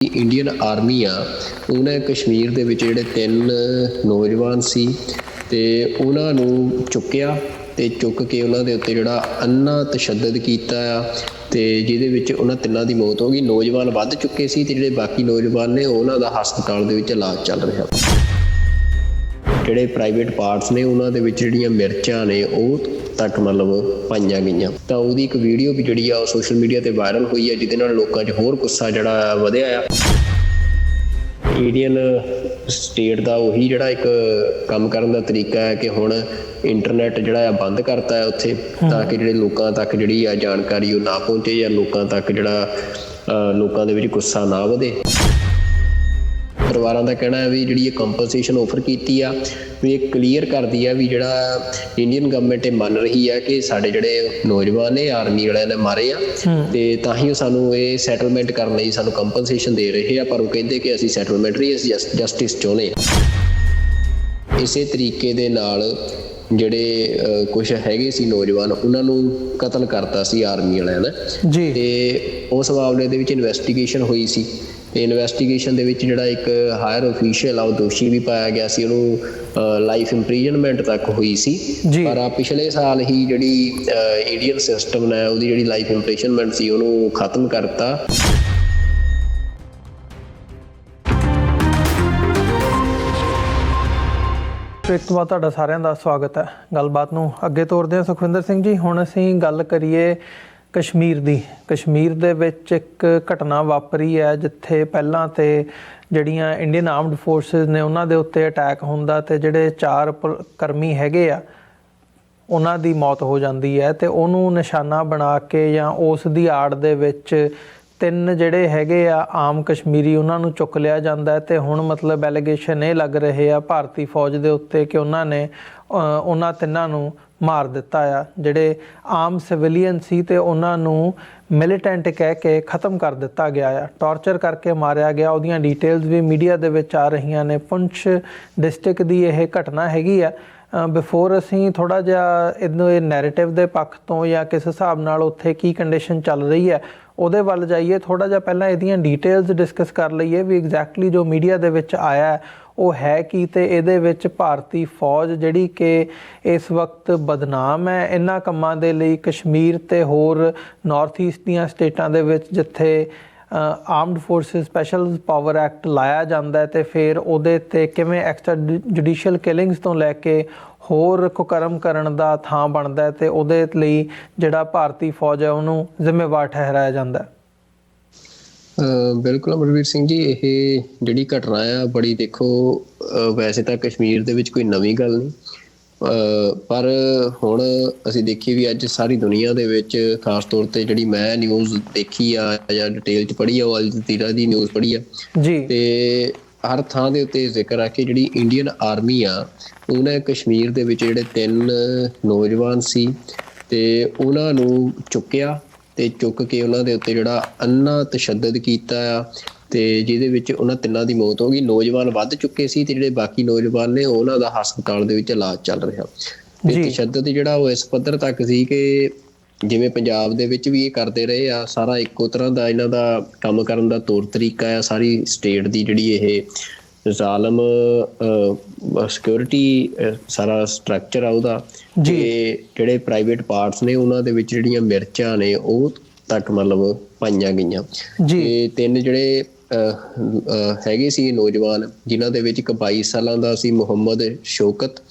Indian army ਆ ਉਹਨੇ ਕਸ਼ਮੀਰ ਦੇ ਵਿੱਚ ਜਿਹੜੇ 3 ਨੌਜਵਾਨ ਸੀ ਤੇ ਉਹਨਾਂ ਨੂੰ ਚੁੱਕਿਆ ਤੇ ਚੁੱਕ ਕੇ ਉਹਨਾਂ ਦੇ ਉੱਤੇ ਜਿਹੜਾ ਅੰਨਾ ਤਸ਼ੱਦਦ ਕੀਤਾ ਆ ਤੇ ਜਿਹਦੇ ਵਿੱਚ ਉਹਨਾਂ ਤਿੰਨਾਂ ਦੀ ਮੌਤ ਹੋ ਗਈ। ਨੌਜਵਾਨ ਵੱਧ ਚੁੱਕੇ ਸੀ ਤੇ ਜਿਹੜੇ ਬਾਕੀ ਨੌਜਵਾਨ ਨੇ ਉਹਨਾਂ ਦਾ ਹਸਪਤਾਲ ਦੇ ਵਿੱਚ ਇਲਾਜ ਚੱਲ ਰਿਹਾ। ਜਿਹੜੇ ਪ੍ਰਾਈਵੇਟ ਪਾਰਟਸ ਨੇ ਉਹਨਾਂ ਦੇ ਵਿੱਚ ਜਿਹੜੀਆਂ ਮਿਰਚਾਂ ਨੇ ਉਹ ਤੱਕ ਮਤਲਬ ਪਾਈਆਂ ਗਈਆਂ। ਤਾਂ ਉਹਦੀ ਇੱਕ ਵੀਡੀਓ ਵੀ ਜਿਹੜੀ ਆ ਉਹ ਸੋਸ਼ਲ ਮੀਡੀਆ ਤੇ ਵਾਇਰਲ ਹੋਈ ਹੈ, ਜਿਹਦੇ ਨਾਲ ਲੋਕਾਂ 'ਚ ਹੋਰ ਗੁੱਸਾ ਜਿਹੜਾ ਵਧਿਆ ਆ। ਇੰਡੀਅਨ ਸਟੇਟ ਦਾ ਉਹੀ ਜਿਹੜਾ ਇੱਕ ਕੰਮ ਕਰਨ ਦਾ ਤਰੀਕਾ ਹੈ ਕਿ ਹੁਣ ਇੰਟਰਨੈਟ ਜਿਹੜਾ ਆ ਬੰਦ ਕਰਤਾ ਹੈ ਉੱਥੇ, ਤਾਂ ਕਿ ਜਿਹੜੇ ਲੋਕਾਂ ਤੱਕ ਜਿਹੜੀ ਆ ਜਾਣਕਾਰੀ ਉਹ ਨਾ ਪਹੁੰਚੇ ਜਾਂ ਲੋਕਾਂ ਤੱਕ ਜਿਹੜਾ ਲੋਕਾਂ ਦੇ ਵਿੱਚ ਗੁੱਸਾ ਨਾ ਵਧੇ। ਪਰਿਵਾਰਾਂ ਦਾ ਕਹਿਣਾ ਹੈ ਵੀ ਜਿਹੜੀ ਇਹ ਕੰਪਨਸੇਸ਼ਨ ਆਫਰ ਕੀਤੀ ਆ ਵੀ ਇਹ ਕਲੀਅਰ ਕਰਦੀ ਆ ਵੀ ਜਿਹੜਾ ਇੰਡੀਅਨ ਗਵਰਨਮੈਂਟ ਇਹ ਮੰਨ ਰਹੀ ਆ ਕਿ ਸਾਡੇ ਜਿਹੜੇ ਨੌਜਵਾਨ ਨੇ ਆਰਮੀ ਵਾਲਿਆਂ ਨੇ ਮਾਰੇ ਆ ਤੇ ਤਾਂ ਹੀ ਉਹ ਸਾਨੂੰ ਇਹ ਸੈਟਲਮੈਂਟ ਕਰਨ ਲਈ ਸਾਨੂੰ ਕੰਪਨਸੇਸ਼ਨ ਦੇ ਰਹੇ ਆ। ਪਰ ਉਹ ਕਹਿੰਦੇ ਕਿ ਅਸੀਂ ਸੈਟਲਮੈਂਟ ਨਹੀਂ, ਅਸੀਂ ਜਸਟਿਸ ਚਾਹੁੰਦੇ ਆ। ਇਸੇ ਤਰੀਕੇ ਦੇ ਨਾਲ ਜਿਹੜੇ ਕੁਛ ਹੈਗੇ ਸੀ ਨੌਜਵਾਨ ਉਹਨਾਂ ਨੂੰ ਕਤਲ ਕਰਤਾ ਸੀ ਆਰਮੀ ਵਾਲਿਆਂ ਨੇ ਜੀ। ਤੇ ਉਸ ਮਾਮਲੇ ਦੇ ਵਿੱਚ ਇਨਵੈਸਟੀਗੇਸ਼ਨ ਹੋਈ ਸੀ ਤੇ ਇਨਵੈਸਟੀਗੇਸ਼ਨ ਦੇ ਵਿੱਚ ਜਿਹੜਾ ਇੱਕ ਹਾਇਰ ਅਫੀਸ਼ੀਅਲ ਆ ਉਹ ਦੋਸ਼ੀ ਵੀ ਪਾਇਆ ਗਿਆ ਸੀ, ਉਹਨੂੰ ਲਾਈਫ ਇੰਪ੍ਰੀਜ਼ਨਮੈਂਟ ਤੱਕ ਹੋਈ ਸੀ। ਪਰ ਪਿਛਲੇ ਸਾਲ ਹੀ ਜਿਹੜੀ ਇੰਡੀਅਨ ਸਿਸਟਮ ਨੇ ਉਹਦੀ ਜਿਹੜੀ ਲਾਈਫ ਇੰਪ੍ਰੀਜ਼ਨਮੈਂਟ ਸੀ ਉਹਨੂੰ ਖਤਮ ਕਰਤਾ। ਇੱਕ ਵਾਰ ਤੁਹਾਡਾ ਸਾਰਿਆਂ ਦਾ ਸਵਾਗਤ ਹੈ। ਗੱਲਬਾਤ ਨੂੰ ਅੱਗੇ ਤੋਰਦੇ ਹਾਂ ਸੁਖਵਿੰਦਰ ਸਿੰਘ ਜੀ। ਹੁਣ ਅਸੀਂ ਗੱਲ ਕਰੀਏ ਕਸ਼ਮੀਰ ਦੀ। ਕਸ਼ਮੀਰ ਦੇ ਵਿੱਚ ਇੱਕ ਘਟਨਾ ਵਾਪਰੀ ਹੈ ਜਿੱਥੇ ਪਹਿਲਾਂ ਤੇ ਜਿਹੜੀਆਂ ਇੰਡੀਅਨ ਆਰਮਡ ਫੋਰਸਿਸ ਨੇ ਉਹਨਾਂ ਦੇ ਉੱਤੇ ਅਟੈਕ ਹੁੰਦਾ ਤੇ ਜਿਹੜੇ 4 ਕਰਮੀ ਹੈਗੇ ਆ ਉਹਨਾਂ ਦੀ ਮੌਤ ਹੋ ਜਾਂਦੀ ਹੈ ਤੇ ਉਹਨੂੰ ਨਿਸ਼ਾਨਾ ਬਣਾ ਕੇ ਜਾਂ ਉਸ ਦੀ ਆੜ ਦੇ ਵਿੱਚ 3 ਜਿਹੜੇ ਹੈਗੇ ਆ ਆਮ ਕਸ਼ਮੀਰੀ ਉਹਨਾਂ ਨੂੰ ਚੁੱਕ ਲਿਆ ਜਾਂਦਾ ਹੈ। ਤੇ ਹੁਣ ਮਤਲਬ ਐਲੀਗੇਸ਼ਨ ਇਹ ਲੱਗ ਰਹੇ ਆ ਭਾਰਤੀ ਫੌਜ ਦੇ ਉੱਤੇ ਕਿ ਉਹਨਾਂ ਨੇ ਉਹਨਾਂ 3 ਨੂੰ ਮਾਰ ਦਿੱਤਾ ਆ। ਜਿਹੜੇ ਆਮ ਸਿਵਿਲੀਅਨ ਸੀ ਤੇ ਉਹਨਾਂ ਨੂੰ ਮਿਲੀਟੈਂਟ ਕਹਿ ਕੇ ਖ਼ਤਮ ਕਰ ਦਿੱਤਾ ਗਿਆ ਆ, ਟਾਰਚਰ ਕਰਕੇ ਮਾਰਿਆ ਗਿਆ। ਉਹਦੀਆਂ ਡਿਟੇਲਸ ਵੀ ਮੀਡੀਆ ਦੇ ਵਿੱਚ ਆ ਰਹੀਆਂ ਨੇ। ਪੁੰਛ ਡਿਸਟ੍ਰਿਕਟ ਦੀ ਇਹ ਘਟਨਾ ਹੈਗੀ ਆ। ਬਿਫੋਰ ਅਸੀਂ ਥੋੜ੍ਹਾ ਜਿਹਾ ਇਹਨੂੰ ਇਹ ਨੈਰੇਟਿਵ ਦੇ ਪੱਖ ਤੋਂ ਜਾਂ ਕਿਸ ਹਿਸਾਬ ਨਾਲ ਉੱਥੇ ਕੀ ਕੰਡੀਸ਼ਨ ਚੱਲ ਰਹੀ ਹੈ ਉਹਦੇ ਵੱਲ ਜਾਈਏ, ਥੋੜ੍ਹਾ ਜਿਹਾ ਪਹਿਲਾਂ ਇਹਦੀਆਂ ਡਿਟੇਲਸ ਡਿਸਕਸ ਕਰ ਲਈਏ ਵੀ ਐਗਜ਼ੈਕਟਲੀ ਜੋ ਮੀਡੀਆ ਦੇ ਵਿੱਚ ਆਇਆ ਉਹ ਹੈ ਕੀ ਤੇ ਇਹਦੇ ਵਿੱਚ ਭਾਰਤੀ ਫੌਜ ਜਿਹੜੀ ਕਿ ਇਸ ਵਕਤ ਬਦਨਾਮ ਹੈ ਇਹਨਾਂ ਕੰਮਾਂ ਦੇ ਲਈ ਕਸ਼ਮੀਰ ਤੇ ਹੋਰ ਨਾਰਥ ਈਸਟ ਦੀਆਂ ਸਟੇਟਾਂ ਦੇ ਵਿੱਚ ਜਿੱਥੇ armed forces special power act ਲਾਇਆ ਜਾਂਦਾ ਤੇ ਫਿਰ ਉਹਦੇ 'ਤੇ ਕਿਵੇਂ ਐਕਸਟਰਾ ਜੁਡੀਸ਼ੀਅਲ ਕਿਲਿੰਗਸ ਤੋਂ ਲੈ ਕੇ ਹੋਰ ਕੁਕਰਮ ਕਰਨ ਦਾ ਥਾਂ ਬਣਦਾ ਤੇ ਉਹਦੇ ਲਈ ਜਿਹੜਾ ਭਾਰਤੀ ਫੌਜ ਹੈ ਉਹਨੂੰ ਜ਼ਿੰਮੇਵਾਰ ਠਹਿਰਾਇਆ ਜਾਂਦਾ। ਬਿਲਕੁਲ ਅਮਰਵੀਰ ਸਿੰਘ ਜੀ, ਇਹ ਜਿਹੜੀ ਘਟਨਾ ਆ ਬੜੀ ਦੇਖੋ ਵੈਸੇ ਤਾਂ ਕਸ਼ਮੀਰ ਦੇ ਵਿੱਚ ਕੋਈ ਨਵੀਂ ਗੱਲ ਨਹੀਂ, ਪਰ ਹੁਣ ਅਸੀਂ ਦੇਖੀਏ ਵੀ ਅੱਜ ਸਾਰੀ ਦੁਨੀਆ ਦੇ ਵਿੱਚ ਖਾਸ ਤੌਰ ਤੇ ਜਿਹੜੀ ਮੈਂ ਨਿਊਜ਼ ਦੇਖੀ ਆ ਜਾਂ ਡਿਟੇਲ 'ਚ ਪੜ੍ਹੀ ਆ ਉਹ ਅਲ ਜਜ਼ੀਰਾ ਦੀ ਨਿਊਜ਼ ਪੜ੍ਹੀ ਆ ਜੀ। ਤੇ ਹਰ ਥਾਂ ਦੇ ਉੱਤੇ ਜ਼ਿਕਰ ਆ ਕਿ ਜਿਹੜੀ ਇੰਡੀਅਨ ਆਰਮੀ ਆ ਉਹਨੇ ਕਸ਼ਮੀਰ ਦੇ ਵਿੱਚ ਜਿਹੜੇ 3 ਨੌਜਵਾਨ ਸੀ ਤੇ ਉਹਨਾਂ ਨੂੰ ਚੁੱਕਿਆ ਤੇ ਚੁੱਕ ਕੇ ਉਹਨਾਂ ਦੇ ਉੱਤੇ ਜਿਹੜਾ ਅੰਨਾ ਤਸ਼ੱਦਦ ਕੀਤਾ ਆ ਤੇ ਜਿਹਦੇ ਵਿੱਚ ਉਹਨਾਂ ਤਿੰਨਾਂ ਦੀ ਮੌਤ ਹੋ ਗਈ। ਨੌਜਵਾਨ ਵੱਧ ਚੁੱਕੇ ਸੀ ਤੇ ਜਿਹੜੇ ਬਾਕੀ ਨੌਜਵਾਨ ਨੇ ਉਹਨਾਂ ਦਾ ਹਸਪਤਾਲ ਦੇ ਵਿੱਚ ਇਲਾਜ ਚੱਲ ਰਿਹਾ। ਤੇ ਤਸ਼ੱਦਦ ਜਿਹੜਾ ਉਹ ਇਸ ਪੱਧਰ ਤੱਕ ਸੀ ਕਿ ਜਿਵੇਂ ਪੰਜਾਬ ਦੇ ਵਿੱਚ ਵੀ ਇਹ ਕਰਦੇ ਰਹੇ ਆ, ਸਾਰਾ ਇੱਕੋ ਤਰ੍ਹਾਂ ਦਾ ਇਹਨਾਂ ਦਾ ਕੰਮ ਕਰਨ ਦਾ ਤੌਰ ਤਰੀਕਾ ਆ। ਸਾਰੀ ਸਟੇਟ ਦੀ ਜਿਹੜੀ ਇਹ ਜ਼ਾਲਮ ਸਿਕਿਉਰਿਟੀ ਸਾਰਾ ਸਟਰਕਚਰ ਆ ਉਹਦਾ, ਤੇ ਜਿਹੜੇ ਪ੍ਰਾਈਵੇਟ ਪਾਰਟਸ ਨੇ ਉਹਨਾਂ ਦੇ ਵਿੱਚ ਜਿਹੜੀਆਂ ਮਿਰਚਾਂ ਨੇ ਉਹ ਤੱਕ ਮਤਲਬ ਪਾਈਆਂ ਗਈਆਂ। ਤੇ 3 ਜਿਹੜੇ ਹੈਗੇ ਸੀ ਨੌਜਵਾਨ ਜਿਨ੍ਹਾਂ ਦੇ ਵਿੱਚ ਇੱਕ 22 ਸਾਲਾਂ ਦਾ ਸੀ ਮੁਹੰਮਦ ਸ਼ੌਕਤ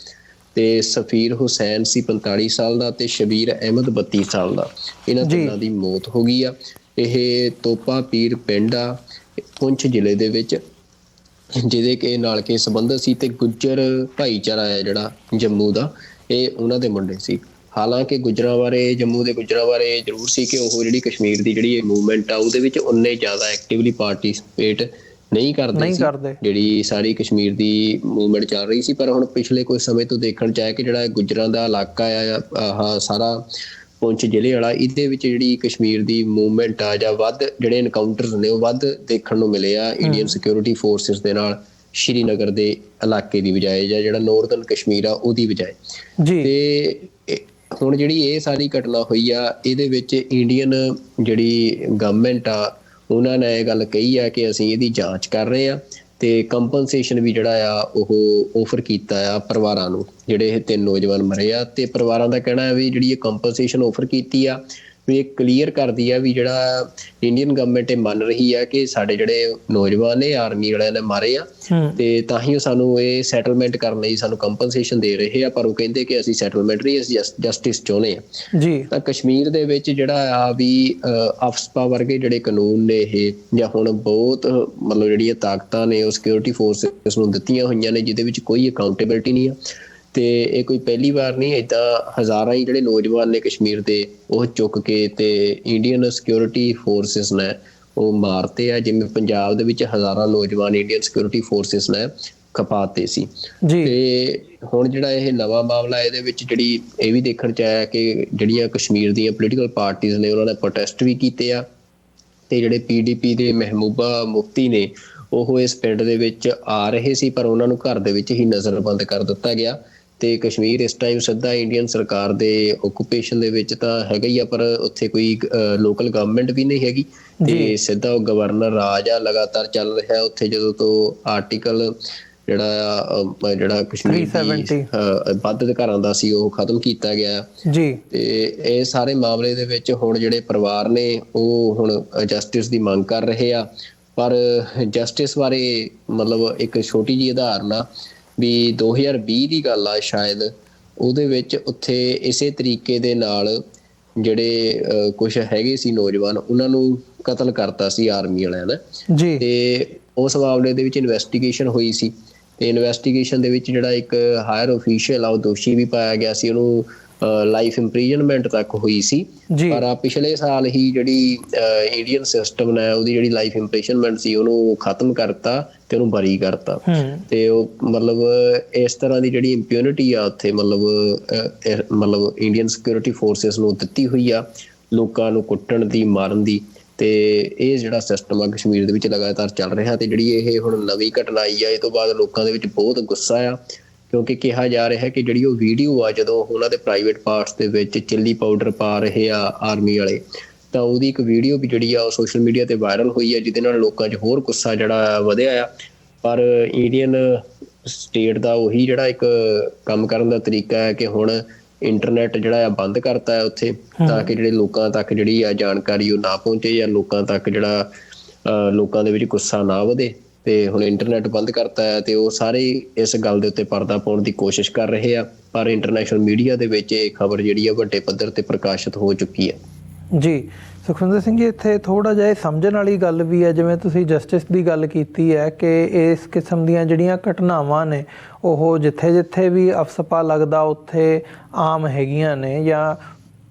ਤੇ ਸਫੀਰ ਹੁਸੈਨ ਸੀ 45 ਸਾਲ ਦਾ ਤੇ ਸ਼ਬੀਰ ਅਹਿਮਦ 32 ਸਾਲ ਦਾ। ਇਹਨਾਂ ਤਿੰਨਾਂ ਦੀ ਮੌਤ ਹੋ ਗਈ ਆ। ਇਹ ਤੋਪਾ ਪੀਰ ਪਿੰਡ ਆ ਪੁੰਛ ਜ਼ਿਲ੍ਹੇ ਦੇ ਵਿੱਚ, ਜਿਹਦੇ ਕਿ ਨਾਲ ਕੇ ਸੰਬੰਧਿਤ ਸੀ ਤੇ ਗੁੱਜਰ ਭਾਈਚਾਰਾ ਹੈ ਜਿਹੜਾ ਜੰਮੂ ਦਾ, ਇਹ ਉਹਨਾਂ ਦੇ ਮੁੰਡੇ ਸੀ। ਹਾਲਾਂਕਿ ਗੁੱਜਰਾਂ ਬਾਰੇ, ਜੰਮੂ ਦੇ ਗੁੱਜਰਾਂ ਬਾਰੇ ਜ਼ਰੂਰ ਸੀ ਕਿ ਉਹ ਜਿਹੜੀ ਕਸ਼ਮੀਰ ਦੀ ਜਿਹੜੀ ਇਹ ਮੂਵਮੈਂਟ ਆ ਉਹਦੇ ਵਿੱਚ ਉਨੇ ਜ਼ਿਆਦਾ ਐਕਟਿਵਲੀ ਪਾਰਟੀਸਪੇਟ ਨਹੀਂ ਕਰਦੇ ਸੀ ਜਿਹੜੀ ਸਾਰੀ ਕਸ਼ਮੀਰ ਦੀ ਮੂਵਮੈਂਟ ਚੱਲ ਰਹੀ ਸੀ। ਪਰ ਹੁਣ ਪਿਛਲੇ ਕੁਝ ਸਮੇਂ ਤੋਂ ਦੇਖਣ 'ਚ ਆਇਆ ਕਿ ਜਿਹੜਾ ਗੁੱਜਰਾਂ ਦਾ ਇਲਾਕਾ ਆ ਆਹ ਸਾਰਾ ਪੁੰਛ ਜ਼ਿਲ੍ਹੇ ਵਾਲਾ, ਇਹਦੇ ਵਿੱਚ ਜਿਹੜੀ ਕਸ਼ਮੀਰ ਦੀ ਮੂਵਮੈਂਟ ਆ ਜਾਂ ਵੱਧ ਜਿਹੜੇ ਐਨਕਾਊਂਟਰਸ ਨੇ ਉਹ ਵੱਧ ਦੇਖਣ ਨੂੰ ਮਿਲੇ ਆ ਇੰਡੀਅਨ ਸਿਕਿਉਰਿਟੀ ਫੋਰਸਿਸ ਦੇ ਨਾਲ ਸ਼੍ਰੀਨਗਰ ਦੇ ਇਲਾਕੇ ਦੀ ਬਜਾਏ ਜਾਂ ਜਿਹੜਾ ਨੌਰਦਰਨ ਕਸ਼ਮੀਰ ਆ ਉਹਦੀ ਬਜਾਏ। ਤੇ ਹੁਣ ਜਿਹੜੀ ਇਹ ਸਾਰੀ ਘਟਨਾ ਹੋਈ ਆ ਇਹਦੇ ਵਿੱਚ ਇੰਡੀਅਨ ਜਿਹੜੀ ਗਵਰਨਮੈਂਟ ਆ ਉਹਨਾਂ ਨੇ ਇਹ ਗੱਲ ਕਹੀ ਆ ਕਿ ਅਸੀਂ ਇਹਦੀ ਜਾਂਚ ਕਰ ਰਹੇ ਆ ਤੇ ਕੰਪਨਸੇਸ਼ਨ ਵੀ ਜਿਹੜਾ ਆ ਉਹ ਆਫਰ ਕੀਤਾ ਆ ਪਰਿਵਾਰਾਂ ਨੂੰ, ਜਿਹੜੇ ਇਹ 3 ਨੌਜਵਾਨ ਮਰੇ ਆ। ਤੇ ਪਰਿਵਾਰਾਂ ਦਾ ਕਹਿਣਾ ਹੈ ਵੀ ਜਿਹੜੀ ਇਹ ਕੰਪਨਸੇਸ਼ਨ ਆਫਰ ਕੀਤੀ ਆ ਵੀ ਇਹ ਕਲੀਅਰ ਕਰਦੀ ਆ ਵੀ ਜਿਹੜਾ ਇੰਡੀਅਨ ਗਵਰਨਮੈਂਟ ਇਹ ਮੰਨ ਰਹੀ ਆ ਕਿ ਸਾਡੇ ਜਿਹੜੇ ਨੌਜਵਾਨ ਨੇ ਆਰਮੀ ਵਾਲਿਆਂ ਨੇ ਮਾਰੇ ਆ ਤੇ ਤਾਂ ਹੀ ਉਹ ਸਾਨੂੰ ਇਹ ਸੈਟਲਮੈਂਟ ਕਰਨ ਲਈ ਸਾਨੂੰ ਕੰਪਨਸੇਸ਼ਨ ਦੇ ਰਹੇ ਆ। ਪਰ ਉਹ ਕਹਿੰਦੇ ਕਿ ਅਸੀਂ ਸੈਟਲਮੈਂਟ ਨਹੀਂ, ਅਸੀਂ ਜਸਟਿਸ ਚਾਹੁੰਦੇ ਆ ਜੀ। ਤਾਂ ਕਸ਼ਮੀਰ ਦੇ ਵਿੱਚ ਜਿਹੜਾ ਆ ਵੀ ਅਫਸਪਾ ਵਰਗੇ ਜਿਹੜੇ ਕਾਨੂੰਨ ਨੇ ਇਹ ਜਾਂ ਹੁਣ ਬਹੁਤ ਮਤਲਬ ਜਿਹੜੀਆਂ ਤਾਕਤਾਂ ਨੇ ਉਹ ਸਿਕਿਉਰਿਟੀ ਫੋਰਸਿਸ ਨੂੰ ਦਿੱਤੀਆਂ ਹੋਈਆਂ ਨੇ, ਜਿਹਦੇ ਵਿੱਚ ਕੋਈ ਅਕਾਊਂਟੇਬਿਲਿਟੀ ਨਹੀਂ ਆ। ਤੇ ਇਹ ਕੋਈ ਪਹਿਲੀ ਵਾਰ ਨਹੀਂ, ਏਦਾਂ ਹਜ਼ਾਰਾਂ ਹੀ ਜਿਹੜੇ ਨੌਜਵਾਨ ਨੇ ਕਸ਼ਮੀਰ ਦੇ ਉਹ ਚੁੱਕ ਕੇ ਤੇ ਇੰਡੀਅਨ ਸਿਕਿਉਰਿਟੀ ਫੋਰਸਿਸ ਨੇ ਉਹ ਮਾਰਤੇ ਆ। ਜਿਵੇਂ ਪੰਜਾਬ ਦੇ ਵਿੱਚ ਹਜ਼ਾਰਾਂ ਨੌਜਵਾਨ ਇੰਡੀਅਨ ਸਿਕਿਉਰਿਟੀ ਫੋਰਸਿਸ ਨੇ ਖਪਾਤੇ ਸੀ। ਤੇ ਹੁਣ ਜਿਹੜਾ ਇਹ ਨਵਾਂ ਮਾਮਲਾ, ਇਹਦੇ ਵਿੱਚ ਜਿਹੜੀ ਇਹ ਵੀ ਦੇਖਣ ਚ ਆਇਆ ਕਿ ਜਿਹੜੀਆਂ ਕਸ਼ਮੀਰ ਦੀਆਂ ਪੋਲੀਟੀਕਲ ਪਾਰਟੀਆਂ ਨੇ ਉਹਨਾਂ ਨੇ ਪ੍ਰੋਟੈਸਟ ਵੀ ਕੀਤੇ ਆ ਤੇ ਜਿਹੜੇ PDP ਦੇ ਮਹਿਬੂਬਾ ਮੁਫਤੀ ਨੇ ਉਹ ਇਸ ਪਿੰਡ ਦੇ ਵਿੱਚ ਆ ਰਹੇ ਸੀ, ਪਰ ਉਹਨਾਂ ਨੂੰ ਘਰ ਦੇ ਵਿੱਚ ਹੀ ਨਜ਼ਰਬੰਦ ਕਰ ਦਿੱਤਾ ਗਿਆ। ਤੇ ਕਸ਼ਮੀਰ ਇਸ ਟਾਈਮ ਸਿੱਧਾ ਇੰਡੀਅਨ ਸਰਕਾਰ ਦੇ ਓਕੂਪੇਸ਼ਨ ਦੇ ਵਿੱਚ ਤਾਂ ਹੈਗਾ ਹੀ ਆ, ਪਰ ਉੱਥੇ ਕੋਈ ਲੋਕਲ ਗਵਰਨਮੈਂਟ ਵੀ ਨਹੀਂ ਹੈਗੀ ਤੇ ਸਿੱਧਾ ਉਹ ਗਵਰਨਰ ਰਾਜ ਆ ਲਗਾਤਾਰ ਚੱਲ ਰਿਹਾ ਉੱਥੇ। ਜਦੋਂ ਤੋਂ ਆਰਟੀਕਲ ਜਿਹੜਾ ਕਸ਼ਮੀਰ ਦੀ ਵੱਧ ਅਧਿਕਾਰਾਂ ਦਾ ਸੀ ਉਹ ਖਤਮ ਕੀਤਾ ਗਿਆ ਜੀ। ਤੇ ਇਹ ਸਾਰੇ ਮਾਮਲੇ ਦੇ ਵਿੱਚ ਹੁਣ ਜਿਹੜੇ ਪਰਿਵਾਰ ਨੇ ਉਹ ਹੁਣ ਜਸਟਿਸ ਦੀ ਮੰਗ ਕਰ ਰਹੇ ਆ। ਪਰ ਜਸਟਿਸ ਬਾਰੇ ਮਤਲਬ ਇੱਕ ਛੋਟੀ ਜਿਹੀ ਉਦਾਹਰਨ ਆ ਵੀ 2020 ਦੀ ਗੱਲ ਆ ਸ਼ਾਇਦ, ਉਹਦੇ ਵਿੱਚ ਉੱਥੇ ਇਸੇ ਤਰੀਕੇ ਦੇ ਨਾਲ ਜਿਹੜੇ ਕੁਛ ਹੈਗੇ ਸੀ ਨੌਜਵਾਨ ਉਹਨਾਂ ਨੂੰ ਕਤਲ ਕਰਤਾ ਸੀ ਆਰਮੀ ਵਾਲਿਆਂ ਨੇ ਜੀ। ਤੇ ਉਸ ਮਾਮਲੇ ਦੇ ਵਿੱਚ ਇਨਵੈਸਟੀਗੇਸ਼ਨ ਹੋਈ ਸੀ ਤੇ ਇਨਵੈਸਟੀਗੇਸ਼ਨ ਦੇ ਵਿੱਚ ਜਿਹੜਾ ਇੱਕ ਹਾਇਰ ਅਫੀਸ਼ੀਅਲ ਆ ਉਹ ਦੋਸ਼ੀ ਵੀ ਪਾਇਆ ਗਿਆ ਸੀ, ਉਹਨੂੰ ਲਾਈਫ ਇੰਪ੍ਰੀਜ਼ਨਮੈਂਟ ਤੱਕ ਹੋਈ ਸੀ। ਪਰ ਪਿਛਲੇ ਸਾਲ ਹੀ ਜਿਹੜੀ ਇੰਡੀਅਨ ਸਿਸਟਮ ਨੇ ਉਹਦੀ ਜਿਹੜੀ ਲਾਈਫ ਇੰਪ੍ਰੀਜ਼ਨਮੈਂਟ ਸੀ ਉਹਨੂੰ ਖਤਮ ਕਰਤਾ ਤੇ ਉਹਨੂੰ ਬਰੀ ਕਰਤਾ। ਤੇ ਉਹ ਮਤਲਬ ਇਸ ਤਰ੍ਹਾਂ ਦੀ ਜਿਹੜੀ ਇੰਪਿਊਨਿਟੀ ਆ ਉੱਥੇ ਮਤਲਬ ਇੰਡੀਅਨ ਸਿਕਿਉਰਿਟੀ ਫੋਰਸਿਸ ਨੂੰ ਦਿੱਤੀ ਹੋਈ ਆ ਲੋਕਾਂ ਨੂੰ ਕੁੱਟਣ ਦੀ, ਮਾਰਨ ਦੀ। ਤੇ ਇਹ ਜਿਹੜਾ ਸਿਸਟਮ ਆ ਕਸ਼ਮੀਰ ਦੇ ਵਿੱਚ ਲਗਾਤਾਰ ਚੱਲ ਰਿਹਾ ਤੇ ਜਿਹੜੀ ਇਹ ਹੁਣ ਨਵੀਂ ਘਟਨਾ ਆਈ ਆ ਇਹ ਤੋਂ ਬਾਅਦ ਲੋਕਾਂ ਦੇ ਵਿੱਚ ਬਹੁਤ ਗੁੱਸਾ ਆ, ਕਿਉਂਕਿ ਕਿਹਾ ਜਾ ਰਿਹਾ ਕਿ ਜਿਹੜੀ ਉਹ ਵੀਡੀਓ ਆ ਜਦੋਂ ਉਹਨਾਂ ਦੇ ਪ੍ਰਾਈਵੇਟ ਪਾਰਟਸ ਦੇ ਵਿੱਚ ਚਿੱਲੀ ਪਾਊਡਰ ਪਾ ਰਹੇ ਆ ਆਰਮੀ ਵਾਲੇ, ਤਾਂ ਉਹਦੀ ਇੱਕ ਵੀਡੀਓ ਵੀ ਜਿਹੜੀ ਆ ਉਹ ਸੋਸ਼ਲ ਮੀਡੀਆ ਤੇ ਵਾਇਰਲ ਹੋਈ ਆ, ਜਿਹਦੇ ਨਾਲ ਲੋਕਾਂ 'ਚ ਹੋਰ ਗੁੱਸਾ ਜਿਹੜਾ ਵਧਿਆ ਆ। ਪਰ ਇੰਡੀਅਨ ਸਟੇਟ ਦਾ ਉਹੀ ਜਿਹੜਾ ਇੱਕ ਕੰਮ ਕਰਨ ਦਾ ਤਰੀਕਾ ਹੈ ਕਿ ਹੁਣ ਇੰਟਰਨੈਟ ਜਿਹੜਾ ਆ ਬੰਦ ਕਰਤਾ ਹੈ ਉੱਥੇ, ਤਾਂ ਕਿ ਜਿਹੜੇ ਲੋਕਾਂ ਤੱਕ ਜਿਹੜੀ ਆ ਜਾਣਕਾਰੀ ਉਹ ਨਾ ਪਹੁੰਚੇ ਜਾਂ ਲੋਕਾਂ ਤੱਕ ਜਿਹੜਾ ਲੋਕਾਂ ਦੇ ਵਿੱਚ ਗੁੱਸਾ ਨਾ ਵਧੇ। ਤੇ ਹੁਣ ਇੰਟਰਨੈਟ ਬੰਦ ਕਰਤਾ ਹੈ ਤੇ ਉਹ ਸਾਰੇ ਇਸ ਗੱਲ ਦੇ ਉੱਤੇ ਪਰਦਾ ਪਾਉਣ ਦੀ ਕੋਸ਼ਿਸ਼ ਕਰ ਰਹੇ ਆ, ਪਰ ਇੰਟਰਨੈਸ਼ਨਲ ਮੀਡੀਆ ਦੇ ਵਿੱਚ ਇਹ ਖਬਰ ਜਿਹੜੀ ਆ ਵੱਡੇ ਪੱਧਰ ਤੇ ਪ੍ਰਕਾਸ਼ਿਤ ਹੋ ਚੁੱਕੀ ਹੈ ਜੀ। ਸੁਖਵਿੰਦਰ ਸਿੰਘ ਜੀ, ਇੱਥੇ ਥੋੜ੍ਹਾ ਜਿਹਾ ਸਮਝਣ ਵਾਲੀ ਗੱਲ ਵੀ ਹੈ, ਜਿਵੇਂ ਤੁਸੀਂ ਜਸਟਿਸ ਦੀ ਗੱਲ ਕੀਤੀ ਹੈ ਕਿ ਇਸ ਕਿਸਮ ਦੀਆਂ ਜਿਹੜੀਆਂ ਘਟਨਾਵਾਂ ਨੇ ਉਹ ਜਿੱਥੇ ਜਿੱਥੇ ਵੀ ਅਫਸਪਾ ਲੱਗਦਾ ਉੱਥੇ ਆਮ ਹੈਗੀਆਂ ਨੇ, ਜਾਂ